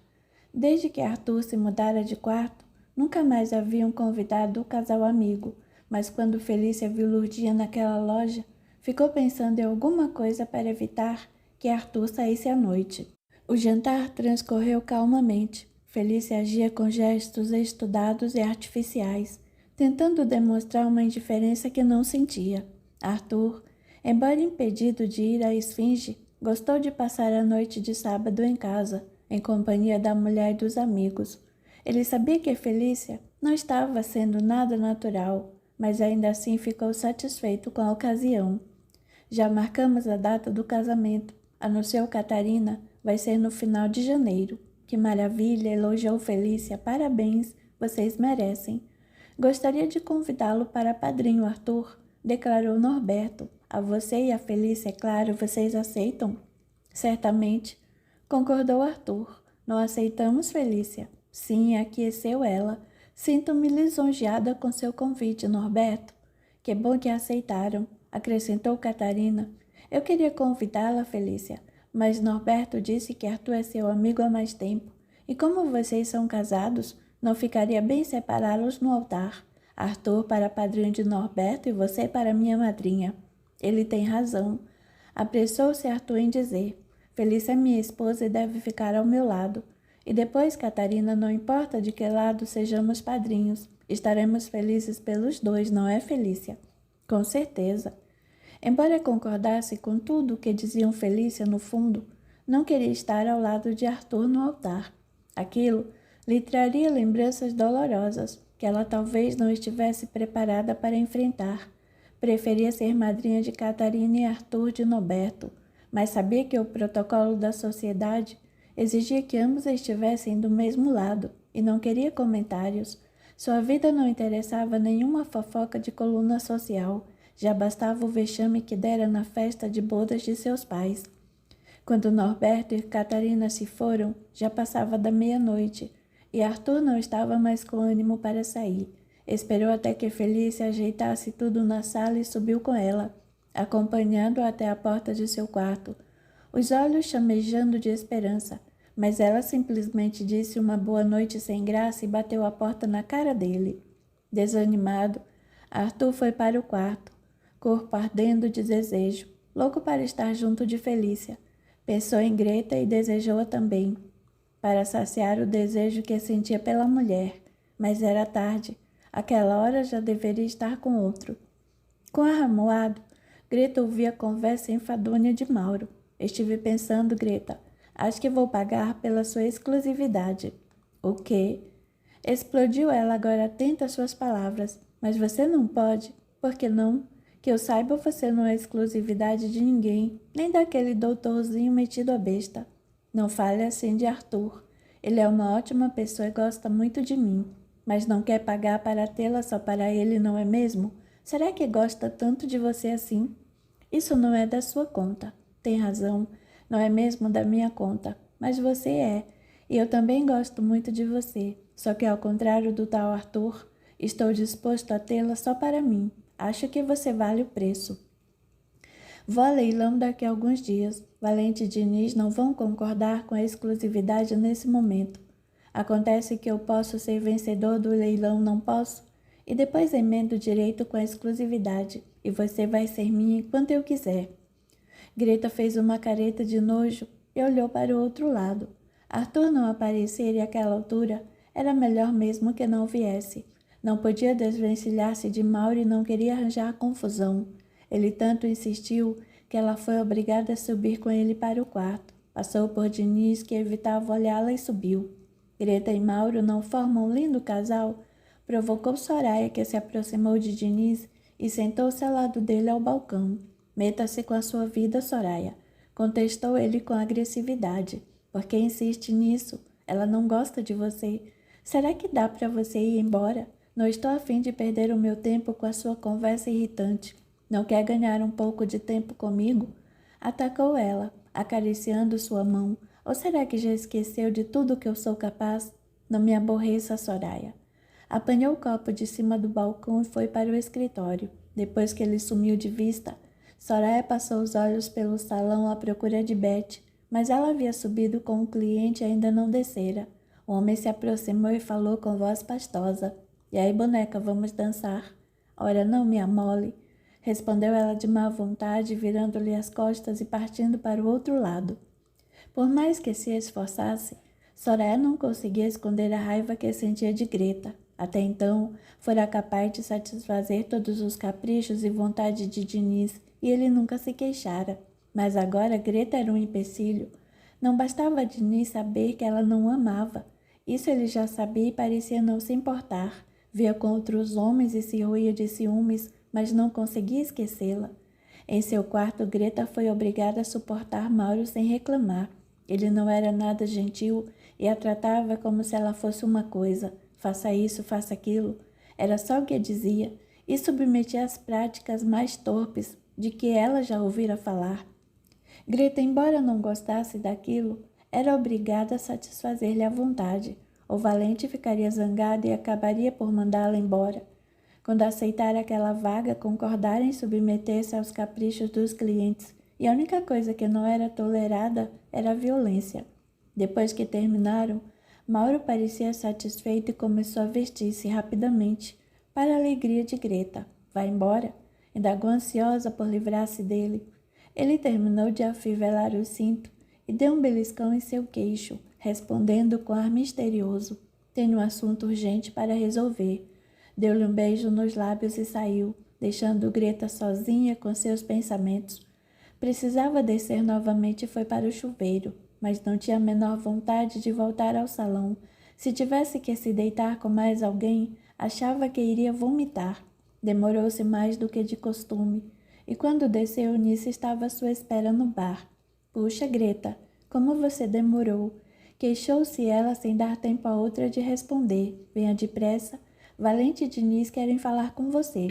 Desde que Arthur se mudara de quarto, nunca mais haviam convidado o casal amigo, mas quando Felícia viu Lurdinha naquela loja, ficou pensando em alguma coisa para evitar que Arthur saísse à noite. O jantar transcorreu calmamente. Felícia agia com gestos estudados e artificiais, tentando demonstrar uma indiferença que não sentia. Arthur, embora impedido de ir à esfinge, gostou de passar a noite de sábado em casa, em companhia da mulher e dos amigos. Ele sabia que Felícia não estava sendo nada natural, mas ainda assim ficou satisfeito com a ocasião. Já marcamos a data do casamento, anunciou Catarina, vai ser no final de janeiro. Que maravilha, elogiou Felícia, parabéns, vocês merecem. Gostaria de convidá-lo para padrinho, Arthur, declarou Norberto. A você e a Felícia, é claro, vocês aceitam? Certamente, concordou Arthur. Não aceitamos, Felícia? Sim, aqueceu ela. Sinto-me lisonjeada com seu convite, Norberto. Que bom que aceitaram, acrescentou Catarina. Eu queria convidá-la, Felícia, mas Norberto disse que Arthur é seu amigo há mais tempo. E como vocês são casados, não ficaria bem separá-los no altar. Arthur para padrinho de Norberto e você para minha madrinha. Ele tem razão. Apressou-se Arthur em dizer. Felícia é minha esposa e deve ficar ao meu lado. E depois, Catarina, não importa de que lado sejamos padrinhos. Estaremos felizes pelos dois, não é, Felícia? Com certeza. Embora concordasse com tudo o que diziam Felícia no fundo, não queria estar ao lado de Arthur no altar. Aquilo lhe traria lembranças dolorosas, que ela talvez não estivesse preparada para enfrentar. Preferia ser madrinha de Catarina e Arthur de Norberto, mas sabia que o protocolo da sociedade exigia que ambos estivessem do mesmo lado, e não queria comentários. Sua vida não interessava nenhuma fofoca de coluna social, já bastava o vexame que dera na festa de bodas de seus pais. Quando Norberto e Catarina se foram, já passava da meia-noite, e Arthur não estava mais com ânimo para sair. Esperou até que Felícia ajeitasse tudo na sala e subiu com ela, acompanhando-a até a porta de seu quarto, os olhos chamejando de esperança, mas ela simplesmente disse uma boa noite sem graça e bateu a porta na cara dele. Desanimado, Arthur foi para o quarto, corpo ardendo de desejo, louco para estar junto de Felícia. Pensou em Greta e desejou-a também, para saciar o desejo que sentia pela mulher, mas era tarde. Aquela hora já deveria estar com outro. Com arramoado, Greta ouvia a conversa enfadonha de Mauro. Estive pensando, Greta, acho que vou pagar pela sua exclusividade. O quê? Explodiu ela agora atenta às suas palavras. Mas você não pode. Por que não? Que eu saiba, você não é exclusividade de ninguém, nem daquele doutorzinho metido a besta. Não fale assim de Arthur. Ele é uma ótima pessoa e gosta muito de mim. Mas não quer pagar para tê-la só para ele, não é mesmo? Será que gosta tanto de você assim? Isso não é da sua conta. Tem razão, não é mesmo da minha conta. Mas você é, e eu também gosto muito de você. Só que ao contrário do tal Arthur, estou disposto a tê-la só para mim. Acho que você vale o preço. Vou a leilão daqui a alguns dias. Valente e Diniz não vão concordar com a exclusividade nesse momento. Acontece que eu posso ser vencedor do leilão, não posso? E depois emendo direito com a exclusividade, e você vai ser minha enquanto eu quiser. Greta fez uma careta de nojo e olhou para o outro lado. Arthur não aparecer e àquela altura era melhor mesmo que não viesse. Não podia desvencilhar-se de Mauro e não queria arranjar confusão. Ele tanto insistiu que ela foi obrigada a subir com ele para o quarto. Passou por Diniz, que evitava olhá-la, e subiu. Greta e Mauro não formam um lindo casal? Provocou Soraya, que se aproximou de Diniz e sentou-se ao lado dele ao balcão. Meta-se com a sua vida, Soraya, contestou ele com agressividade. Por que insiste nisso? Ela não gosta de você. Será que dá para você ir embora? Não estou a fim de perder o meu tempo com a sua conversa irritante. Não quer ganhar um pouco de tempo comigo? Atacou ela, acariciando sua mão. Ou será que já esqueceu de tudo que eu sou capaz? Não me aborreça, Soraya. Apanhou o copo de cima do balcão e foi para o escritório. Depois que ele sumiu de vista, Soraya passou os olhos pelo salão à procura de Beth, mas ela havia subido com o cliente e ainda não descera. O homem se aproximou e falou com voz pastosa. E aí, boneca, vamos dançar? Ora não, minha mole, respondeu ela de má vontade, virando-lhe as costas e partindo para o outro lado. Por mais que se esforçasse, Soraya não conseguia esconder a raiva que sentia de Greta. Até então, fora capaz de satisfazer todos os caprichos e vontade de Diniz, e ele nunca se queixara. Mas agora Greta era um empecilho. Não bastava a Diniz saber que ela não o amava. Isso ele já sabia e parecia não se importar. Via com outros homens e se roía de ciúmes, mas não conseguia esquecê-la. Em seu quarto, Greta foi obrigada a suportar Mauro sem reclamar. Ele não era nada gentil e a tratava como se ela fosse uma coisa. Faça isso, faça aquilo. Era só o que dizia e submetia às práticas mais torpes de que ela já ouvira falar. Greta, embora não gostasse daquilo, era obrigada a satisfazer-lhe a vontade. O valente ficaria zangado e acabaria por mandá-la embora. Quando aceitara aquela vaga, concordara em submeter-se aos caprichos dos clientes, e a única coisa que não era tolerada era a violência. Depois que terminaram, Mauro parecia satisfeito e começou a vestir-se rapidamente, para a alegria de Greta. Vai embora? Indagou ansiosa por livrar-se dele. Ele terminou de afivelar o cinto e deu um beliscão em seu queixo, respondendo com ar misterioso. Tenho um assunto urgente para resolver. Deu-lhe um beijo nos lábios e saiu, deixando Greta sozinha com seus pensamentos. Precisava descer novamente e foi para o chuveiro, mas não tinha a menor vontade de voltar ao salão. Se tivesse que se deitar com mais alguém, achava que iria vomitar. Demorou-se mais do que de costume, e quando desceu, Eunice estava à sua espera no bar. Puxa, Greta, como você demorou? Queixou-se ela sem dar tempo a outra de responder. Venha depressa. Valente e Diniz querem falar com você.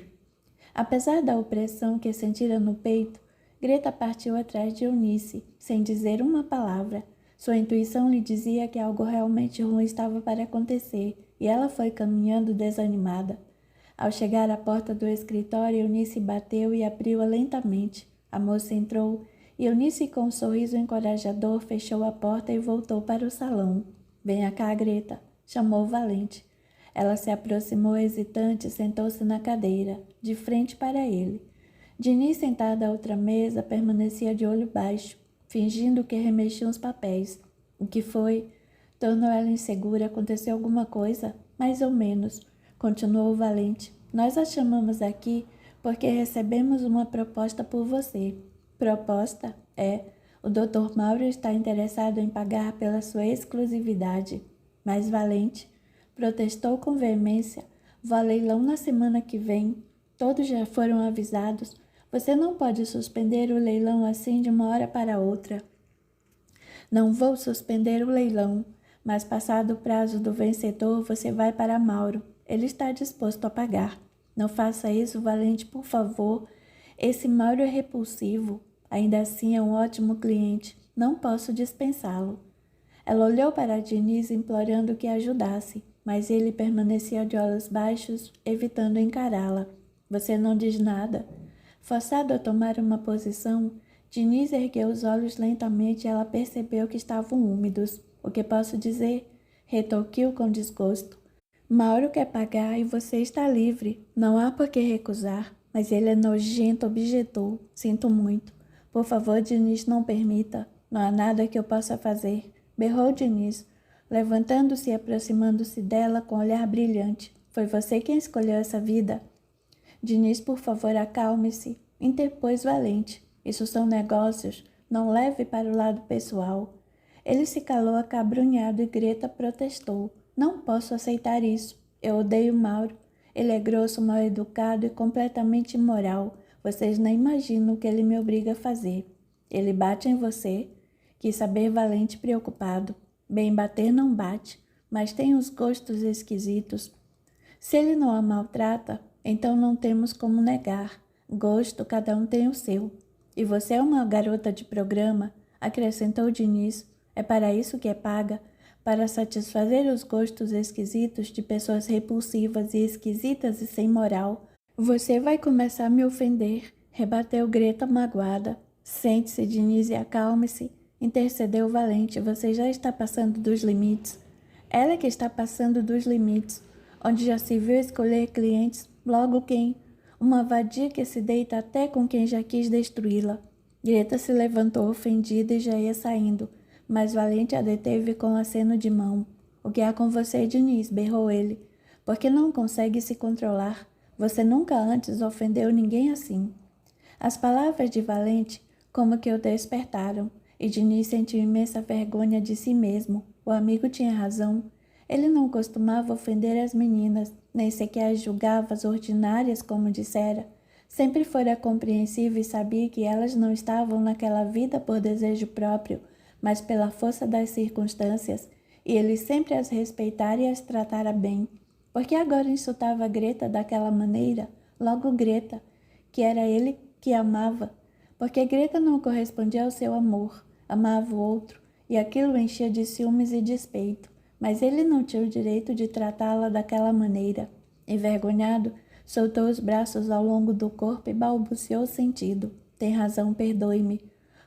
Apesar da opressão que sentira no peito, Greta partiu atrás de Eunice, sem dizer uma palavra. Sua intuição lhe dizia que algo realmente ruim estava para acontecer, e ela foi caminhando desanimada. Ao chegar à porta do escritório, Eunice bateu e abriu-a lentamente. A moça entrou, e Eunice, com um sorriso encorajador, fechou a porta e voltou para o salão. Venha cá, Greta, chamou o valente. Ela se aproximou hesitante e sentou-se na cadeira, de frente para ele. Diniz, sentada à outra mesa, permanecia de olho baixo, fingindo que remexia uns papéis. O que foi? Tornou ela insegura. Aconteceu alguma coisa? Mais ou menos, continuou o valente. Nós a chamamos aqui porque recebemos uma proposta por você. Proposta? É. O Dr. Mauro está interessado em pagar pela sua exclusividade. Mas, valente, protestou com veemência. Vou a leilão na semana que vem. Todos já foram avisados. Você não pode suspender o leilão assim de uma hora para outra. Não vou suspender o leilão, mas passado o prazo do vencedor, você vai para Mauro. Ele está disposto a pagar. Não faça isso, valente, por favor. Esse Mauro é repulsivo. Ainda assim é um ótimo cliente. Não posso dispensá-lo. Ela olhou para Diniz implorando que a ajudasse, mas ele permanecia de olhos baixos, evitando encará-la. Você não diz nada. Forçado a tomar uma posição, Diniz ergueu os olhos lentamente e ela percebeu que estavam úmidos. O que posso dizer? Retorquiu com desgosto. Mauro quer pagar e você está livre. Não há por que recusar. Mas ele é nojento, objetou. Sinto muito. Por favor, Diniz, não permita. Não há nada que eu possa fazer. Berrou Diniz, levantando-se e aproximando-se dela com um olhar brilhante. Foi você quem escolheu essa vida? Diniz, por favor, acalme-se. Interpôs valente. Isso são negócios. Não leve para o lado pessoal. Ele se calou acabrunhado e Greta protestou. Não posso aceitar isso. Eu odeio Mauro. Ele é grosso, mal educado e completamente imoral. Vocês nem imaginam o que ele me obriga a fazer. Ele bate em você? Quis saber valente preocupado. Bem, bater não bate, mas tem uns gostos esquisitos. Se ele não a maltrata, então não temos como negar. Gosto, cada um tem o seu. E você é uma garota de programa, acrescentou Diniz. É para isso que é paga, para satisfazer os gostos esquisitos de pessoas repulsivas e esquisitas e sem moral. Você vai começar a me ofender, rebateu Greta magoada. Sente-se, Diniz, e acalme-se, intercedeu Valente. Você já está passando dos limites. Ela é que está passando dos limites, onde já se viu escolher clientes, logo quem? Uma vadia que se deita até com quem já quis destruí-la. Greta se levantou ofendida e já ia saindo, mas Valente a deteve com aceno de mão. O que há com você, Diniz? Berrou ele. Por que não consegue se controlar? Você nunca antes ofendeu ninguém assim. As palavras de Valente como que o despertaram, e Diniz sentiu imensa vergonha de si mesmo. O amigo tinha razão. Ele não costumava ofender as meninas, nem sequer as julgava as ordinárias, como dissera. Sempre fora compreensível e sabia que elas não estavam naquela vida por desejo próprio, mas pela força das circunstâncias, e ele sempre as respeitara e as tratara bem. Porque agora insultava Greta daquela maneira, logo Greta, que era ele que amava, porque Greta não correspondia ao seu amor, amava o outro, e aquilo o enchia de ciúmes e despeito, mas ele não tinha o direito de tratá-la daquela maneira. Envergonhado, soltou os braços ao longo do corpo e balbuciou sentido. Tem razão, perdoe-me.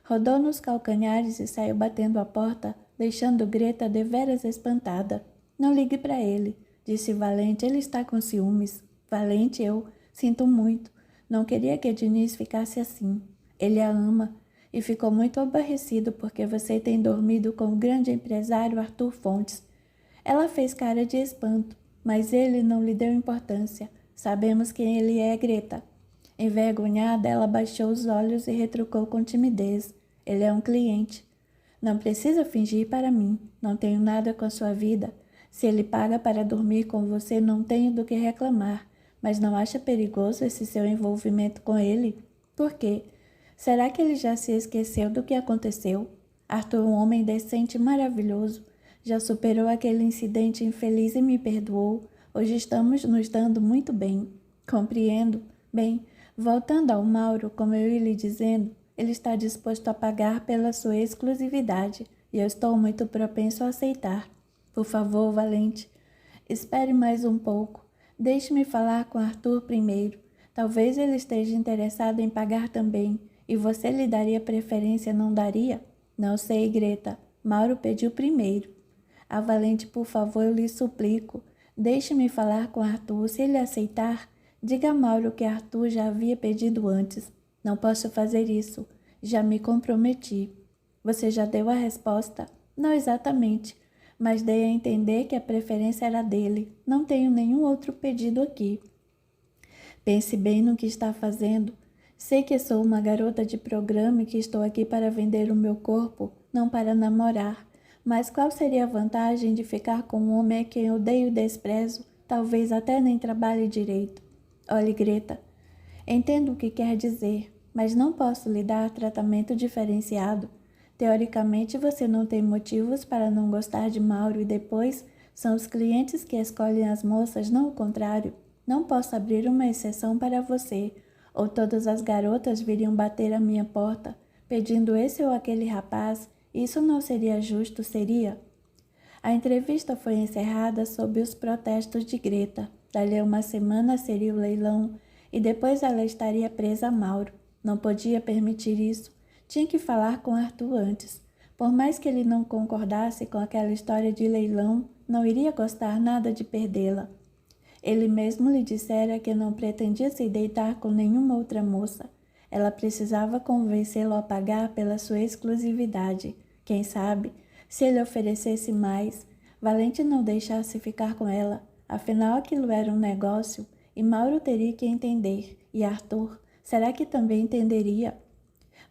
Rodou nos calcanhares e saiu batendo a porta, deixando Greta deveras espantada. Não ligue para ele, disse Valente, ele está com ciúmes. Valente, eu sinto muito. Não queria que Diniz ficasse assim. Ele a ama e ficou muito aborrecido porque você tem dormido com o grande empresário Arthur Fontes. Ela fez cara de espanto, mas ele não lhe deu importância. Sabemos quem ele é, Greta. Envergonhada, ela baixou os olhos e retrucou com timidez. Ele é um cliente. Não precisa fingir para mim. Não tenho nada com a sua vida. Se ele paga para dormir com você, não tenho do que reclamar. Mas não acha perigoso esse seu envolvimento com ele? Por quê? Será que ele já se esqueceu do que aconteceu? Arthur, um homem decente e maravilhoso, já superou aquele incidente infeliz e me perdoou. Hoje estamos nos dando muito bem. Compreendo. Bem, voltando ao Mauro, como eu ia lhe dizendo, ele está disposto a pagar pela sua exclusividade, e eu estou muito propenso a aceitar. Por favor, Valente, espere mais um pouco. Deixe-me falar com Arthur primeiro. Talvez ele esteja interessado em pagar também, e você lhe daria preferência, não daria? Não sei, Greta. Mauro pediu primeiro. A Valente, por favor, eu lhe suplico. Deixe-me falar com Arthur. Se ele aceitar, diga a Mauro que Arthur já havia pedido antes. Não posso fazer isso. Já me comprometi. Você já deu a resposta? Não exatamente, mas dei a entender que a preferência era dele. Não tenho nenhum outro pedido aqui. Pense bem no que está fazendo. Sei que sou uma garota de programa e que estou aqui para vender o meu corpo, não para namorar. Mas qual seria a vantagem de ficar com um homem a quem odeio e desprezo, talvez até nem trabalhe direito? Olhe, Greta, entendo o que quer dizer, mas não posso lhe dar tratamento diferenciado. Teoricamente, você não tem motivos para não gostar de Mauro e depois são os clientes que escolhem as moças, não o contrário. Não posso abrir uma exceção para você, ou todas as garotas viriam bater à minha porta, pedindo esse ou aquele rapaz. Isso não seria justo, seria? A entrevista foi encerrada sob os protestos de Greta. Dali a uma semana seria o leilão, e depois ela estaria presa a Mauro. Não podia permitir isso. Tinha que falar com Arthur antes. Por mais que ele não concordasse com aquela história de leilão, não iria gostar nada de perdê-la. Ele mesmo lhe dissera que não pretendia se deitar com nenhuma outra moça. Ela precisava convencê-lo a pagar pela sua exclusividade. Quem sabe, se ele oferecesse mais, Valente não deixasse ficar com ela. Afinal, aquilo era um negócio, e Mauro teria que entender. E Arthur, será que também entenderia?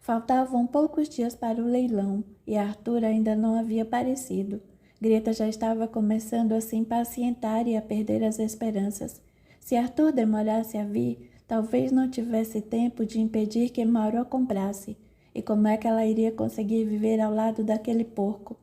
Faltavam poucos dias para o leilão, e Arthur ainda não havia aparecido. Greta já estava começando a se impacientar e a perder as esperanças. Se Arthur demorasse a vir, talvez não tivesse tempo de impedir que Mauro a comprasse. E como é que ela iria conseguir viver ao lado daquele porco?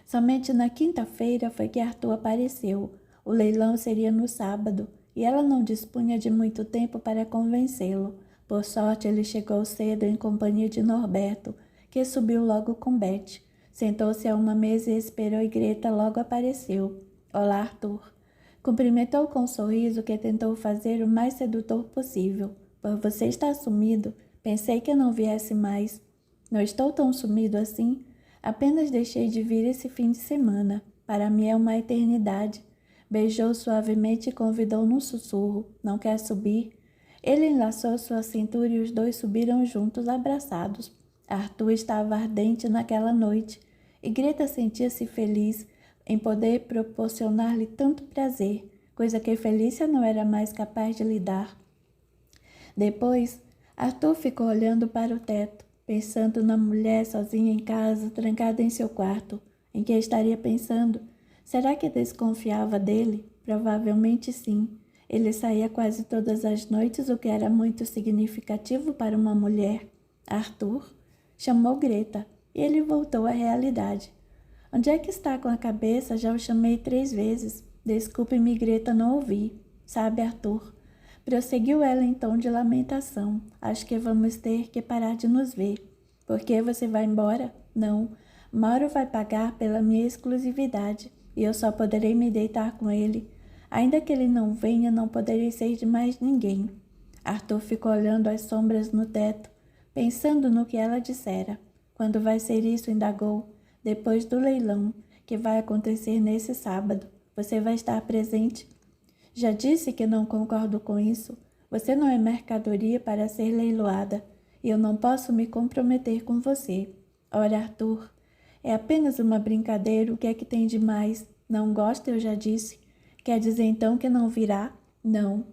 Somente na quinta-feira foi que Arthur apareceu. O leilão seria no sábado, e ela não dispunha de muito tempo para convencê-lo. Por sorte, ele chegou cedo em companhia de Norberto, que subiu logo com Beth. Sentou-se a uma mesa e esperou, e Greta logo apareceu. Olá, Arthur. Cumprimentou com um sorriso que tentou fazer o mais sedutor possível. Por você estar sumido, pensei que não viesse mais. Não estou tão sumido assim. Apenas deixei de vir esse fim de semana. Para mim é uma eternidade. Beijou suavemente e convidou num sussurro. Não quer subir? Ele enlaçou sua cintura e os dois subiram juntos, abraçados. Arthur estava ardente naquela noite, e Greta sentia-se feliz em poder proporcionar-lhe tanto prazer, coisa que Felícia não era mais capaz de lhe dar. Depois, Arthur ficou olhando para o teto, pensando na mulher sozinha em casa, trancada em seu quarto. Em que estaria pensando? Será que desconfiava dele? Provavelmente sim. Ele saía quase todas as noites, o que era muito significativo para uma mulher. Arthur chamou Greta, e ele voltou à realidade. Onde é que está com a cabeça? Já o chamei 3 vezes. Desculpe-me, Greta, não ouvi. Sabe, Arthur? Prosseguiu ela em tom de lamentação. Acho que vamos ter que parar de nos ver. Por que você vai embora? Não. Mauro vai pagar pela minha exclusividade, e eu só poderei me deitar com ele. Ainda que ele não venha, não poderei ser de mais ninguém. Arthur ficou olhando as sombras no teto, pensando no que ela dissera. Quando vai ser isso? Indagou. Depois do leilão, que vai acontecer nesse sábado. Você vai estar presente? Já disse que não concordo com isso. Você não é mercadoria para ser leiloada, e eu não posso me comprometer com você. Ora, Arthur, é apenas uma brincadeira. O que é que tem de mais? Não gosta, eu já disse. Quer dizer então que não virá? Não.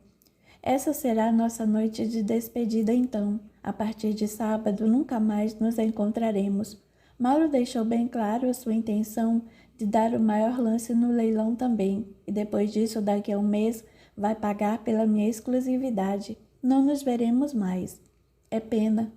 Essa será a nossa noite de despedida então. A partir de sábado nunca mais nos encontraremos. Mauro deixou bem claro a sua intenção de dar o maior lance no leilão também. E depois disso, daqui a um mês, vai pagar pela minha exclusividade. Não nos veremos mais. É pena.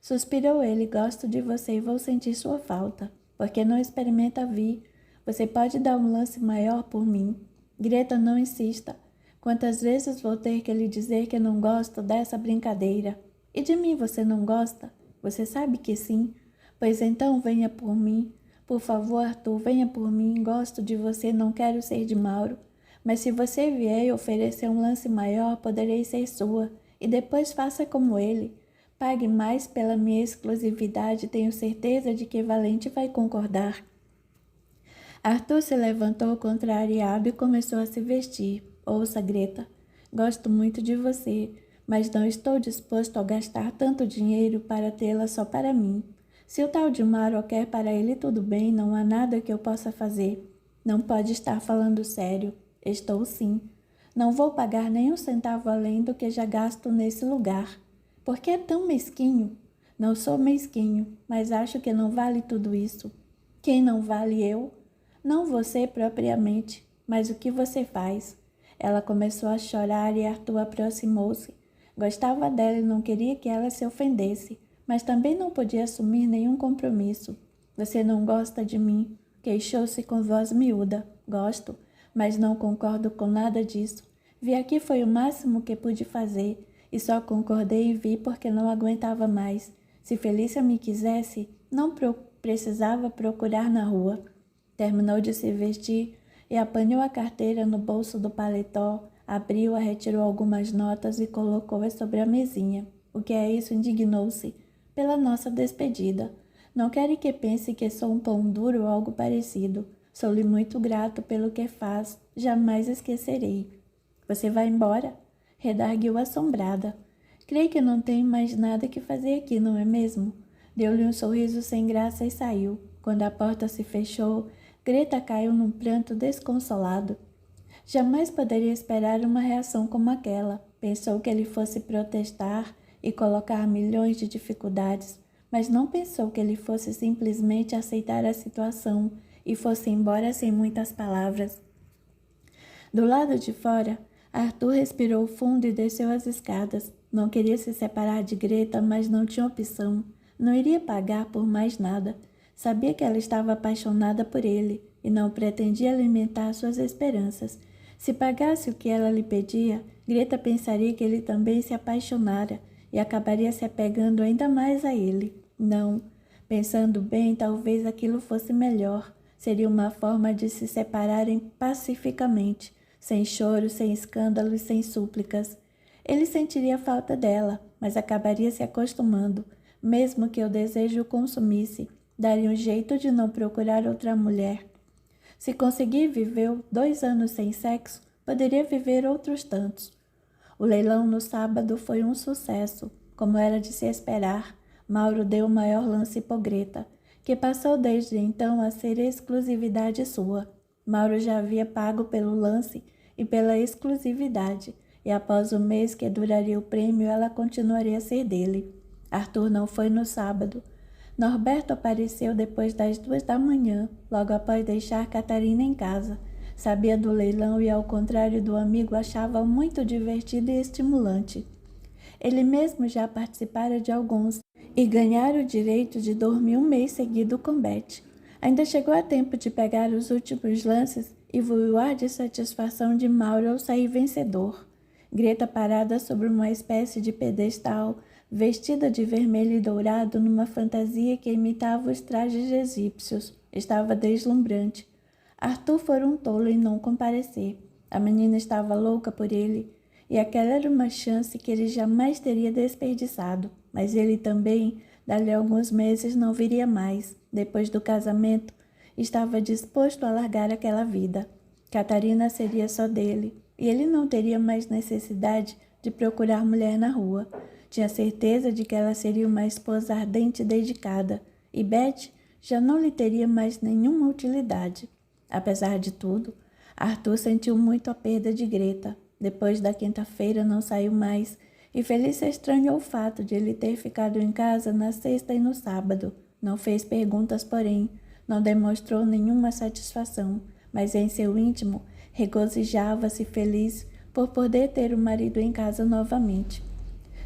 Suspirou ele. Gosto de você e vou sentir sua falta. Por que não experimenta vir? Você pode dar um lance maior por mim. Greta, não insista. Quantas vezes vou ter que lhe dizer que não gosto dessa brincadeira? E de mim você não gosta? Você sabe que sim. Pois então venha por mim. Por favor, Arthur, venha por mim. Gosto de você, não quero ser de Mauro. Mas se você vier e oferecer um lance maior, poderei ser sua. E depois faça como ele. Pague mais pela minha exclusividade. Tenho certeza de que Valente vai concordar. Arthur se levantou contrariado e começou a se vestir. Ouça, Greta, gosto muito de você, mas não estou disposto a gastar tanto dinheiro para tê-la só para mim. Se o tal de Mauro quer para ele, tudo bem, não há nada que eu possa fazer. Não pode estar falando sério. Estou sim. Não vou pagar nem um centavo além do que já gasto nesse lugar. Por que é tão mesquinho? Não sou mesquinho, mas acho que não vale tudo isso. Quem não vale eu? Não você propriamente, mas o que você faz. Ela começou a chorar e Arthur aproximou-se. Gostava dela e não queria que ela se ofendesse, mas também não podia assumir nenhum compromisso. Você não gosta de mim? Queixou-se com voz miúda. Gosto, mas não concordo com nada disso. Vi aqui foi o máximo que pude fazer, e só concordei em vir porque não aguentava mais. Se Felícia me quisesse, não precisava procurar na rua. Terminou de se vestir e apanhou a carteira no bolso do paletó, abriu-a, retirou algumas notas e colocou-as sobre a mesinha. O que é isso? Indignou-se. Pela nossa despedida. Não quero que pense que sou um pão duro ou algo parecido. Sou-lhe muito grato pelo que faz. Jamais esquecerei. Você vai embora? Redarguiu assombrada. Creio que não tenho mais nada que fazer aqui, não é mesmo? Deu-lhe um sorriso sem graça e saiu. Quando a porta se fechou, Greta caiu num pranto desconsolado. Jamais poderia esperar uma reação como aquela. Pensou que ele fosse protestar e colocar milhões de dificuldades, mas não pensou que ele fosse simplesmente aceitar a situação e fosse embora sem muitas palavras. Do lado de fora, Arthur respirou fundo e desceu as escadas. Não queria se separar de Greta, mas não tinha opção. Não iria pagar por mais nada. Sabia que ela estava apaixonada por ele e não pretendia alimentar suas esperanças. Se pagasse o que ela lhe pedia, Greta pensaria que ele também se apaixonara e acabaria se apegando ainda mais a ele. Não, pensando bem, talvez aquilo fosse melhor. Seria uma forma de se separarem pacificamente, sem choro, sem escândalo e sem súplicas. Ele sentiria falta dela, mas acabaria se acostumando. Mesmo que o desejo o consumisse, daria um jeito de não procurar outra mulher. Se conseguir viver 2 anos sem sexo, poderia viver outros tantos. O leilão no sábado foi um sucesso, como era de se esperar. Mauro deu o maior lance por Greta, que passou desde então a ser exclusividade sua. Mauro já havia pago pelo lance e pela exclusividade, e após o mês que duraria o prêmio, ela continuaria a ser dele. Arthur não foi no sábado. Norberto apareceu depois das 2 da manhã, logo após deixar Catarina em casa. Sabia do leilão e, ao contrário do amigo, achava muito divertido e estimulante. Ele mesmo já participara de alguns e ganhara o direito de dormir um mês seguido com Beth. Ainda chegou a tempo de pegar os últimos lances e viu o ar de satisfação de Mauro ao sair vencedor. Greta, parada sobre uma espécie de pedestal, vestida de vermelho e dourado numa fantasia que imitava os trajes egípcios, estava deslumbrante. Arthur fora um tolo em não comparecer. A menina estava louca por ele, e aquela era uma chance que ele jamais teria desperdiçado. Mas ele também, dali a alguns meses, não viria mais. Depois do casamento, estava disposto a largar aquela vida. Catarina seria só dele, e ele não teria mais necessidade de procurar mulher na rua. Tinha certeza de que ela seria uma esposa ardente e dedicada, e Beth já não lhe teria mais nenhuma utilidade. Apesar de tudo, Arthur sentiu muito a perda de Greta. Depois da quinta-feira não saiu mais, e Felícia estranhou o fato de ele ter ficado em casa na sexta e no sábado. Não fez perguntas, porém, não demonstrou nenhuma satisfação, mas em seu íntimo regozijava-se feliz por poder ter o marido em casa novamente.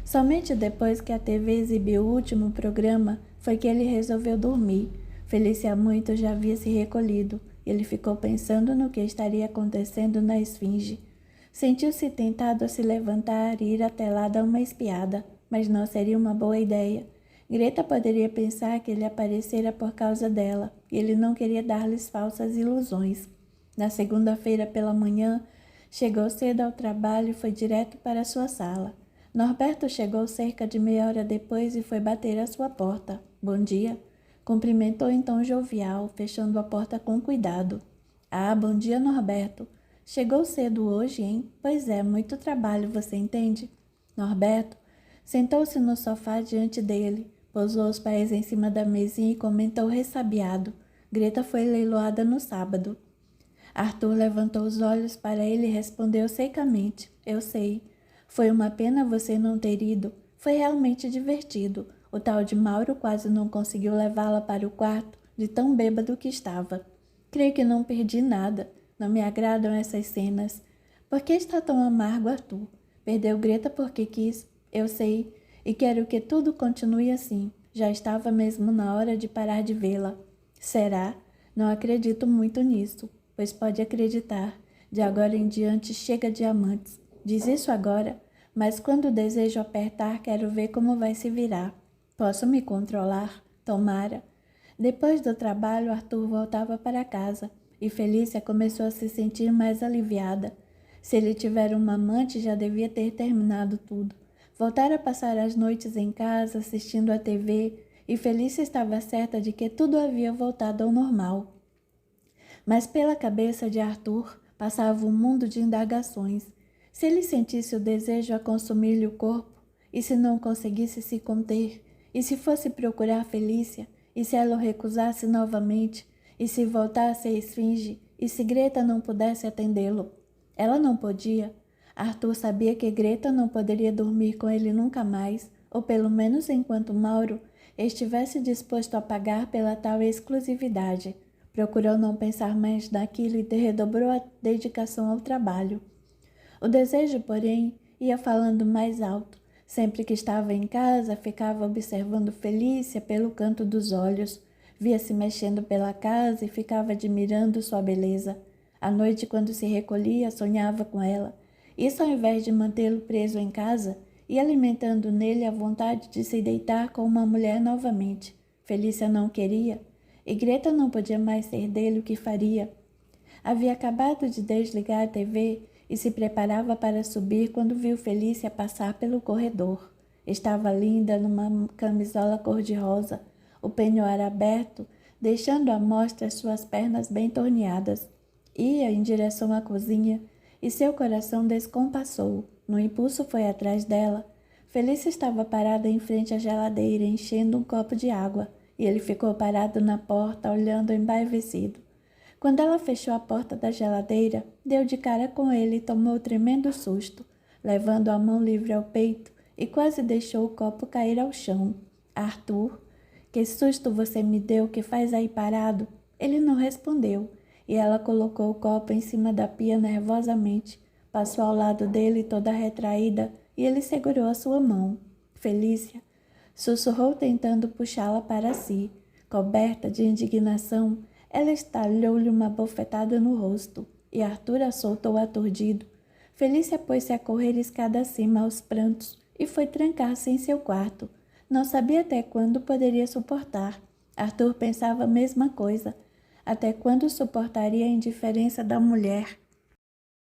Somente depois que a TV exibiu o último programa foi que ele resolveu dormir. Felícia há muito já havia se recolhido. Ele ficou pensando no que estaria acontecendo na esfinge. Sentiu-se tentado a se levantar e ir até lá dar uma espiada, mas não seria uma boa ideia. Greta poderia pensar que ele aparecera por causa dela, e ele não queria dar-lhes falsas ilusões. Na segunda-feira pela manhã, chegou cedo ao trabalho e foi direto para sua sala. Norberto chegou cerca de meia hora depois e foi bater à sua porta. Bom dia. Cumprimentou em tom jovial, fechando a porta com cuidado. Ah, bom dia, Norberto. Chegou cedo hoje, hein? Pois é, muito trabalho, você entende? Norberto sentou-se no sofá diante dele, pousou os pés em cima da mesinha e comentou ressabiado. Greta foi leiloada no sábado. Arthur levantou os olhos para ele e respondeu secamente. Eu sei. Foi uma pena você não ter ido. Foi realmente divertido. O tal de Mauro quase não conseguiu levá-la para o quarto, de tão bêbado que estava. Creio que não perdi nada. Não me agradam essas cenas. Por que está tão amargo, Arthur? Perdeu Greta porque quis. Eu sei. E quero que tudo continue assim. Já estava mesmo na hora de parar de vê-la. Será? Não acredito muito nisso. Pois pode acreditar. De agora em diante chega de amantes. Diz isso agora, mas quando o desejo apertar, quero ver como vai se virar. Posso me controlar? Tomara. Depois do trabalho, Arthur voltava para casa e Felícia começou a se sentir mais aliviada. Se ele tiver uma amante, já devia ter terminado tudo. Voltara a passar as noites em casa, assistindo à TV, e Felícia estava certa de que tudo havia voltado ao normal. Mas pela cabeça de Arthur passava um mundo de indagações. Se ele sentisse o desejo a consumir-lhe o corpo, e se não conseguisse se conter, e se fosse procurar Felícia, e se ela o recusasse novamente, e se voltasse à esfinge, e se Greta não pudesse atendê-lo? Ela não podia. Arthur sabia que Greta não poderia dormir com ele nunca mais, ou pelo menos enquanto Mauro estivesse disposto a pagar pela tal exclusividade. Procurou não pensar mais naquilo e redobrou a dedicação ao trabalho. O desejo, porém, ia falando mais alto. Sempre que estava em casa, ficava observando Felícia pelo canto dos olhos. Via-se mexendo pela casa e ficava admirando sua beleza. À noite, quando se recolhia, sonhava com ela. Isso ao invés de mantê-lo preso em casa, e alimentando nele a vontade de se deitar com uma mulher novamente. Felícia não queria, e Greta não podia mais ser dele o que faria. Havia acabado de desligar a TV e se preparava para subir quando viu Felícia passar pelo corredor. Estava linda numa camisola cor-de-rosa, o penhoar aberto, deixando à mostra suas pernas bem torneadas. Ia em direção à cozinha e seu coração descompassou. No impulso foi atrás dela. Felícia estava parada em frente à geladeira, enchendo um copo de água, e ele ficou parado na porta, olhando embaivecido. Quando ela fechou a porta da geladeira, deu de cara com ele e tomou tremendo susto, levando a mão livre ao peito e quase deixou o copo cair ao chão. Arthur, que susto você me deu, que faz aí parado? Ele não respondeu, e ela colocou o copo em cima da pia nervosamente, passou ao lado dele toda retraída e ele segurou a sua mão. Felícia, sussurrou tentando puxá-la para si. Coberta de indignação, ela estalhou-lhe uma bofetada no rosto, e Arthur a soltou aturdido. Felícia pôs-se a correr escada acima aos prantos e foi trancar-se em seu quarto. Não sabia até quando poderia suportar. Arthur pensava a mesma coisa. Até quando suportaria a indiferença da mulher?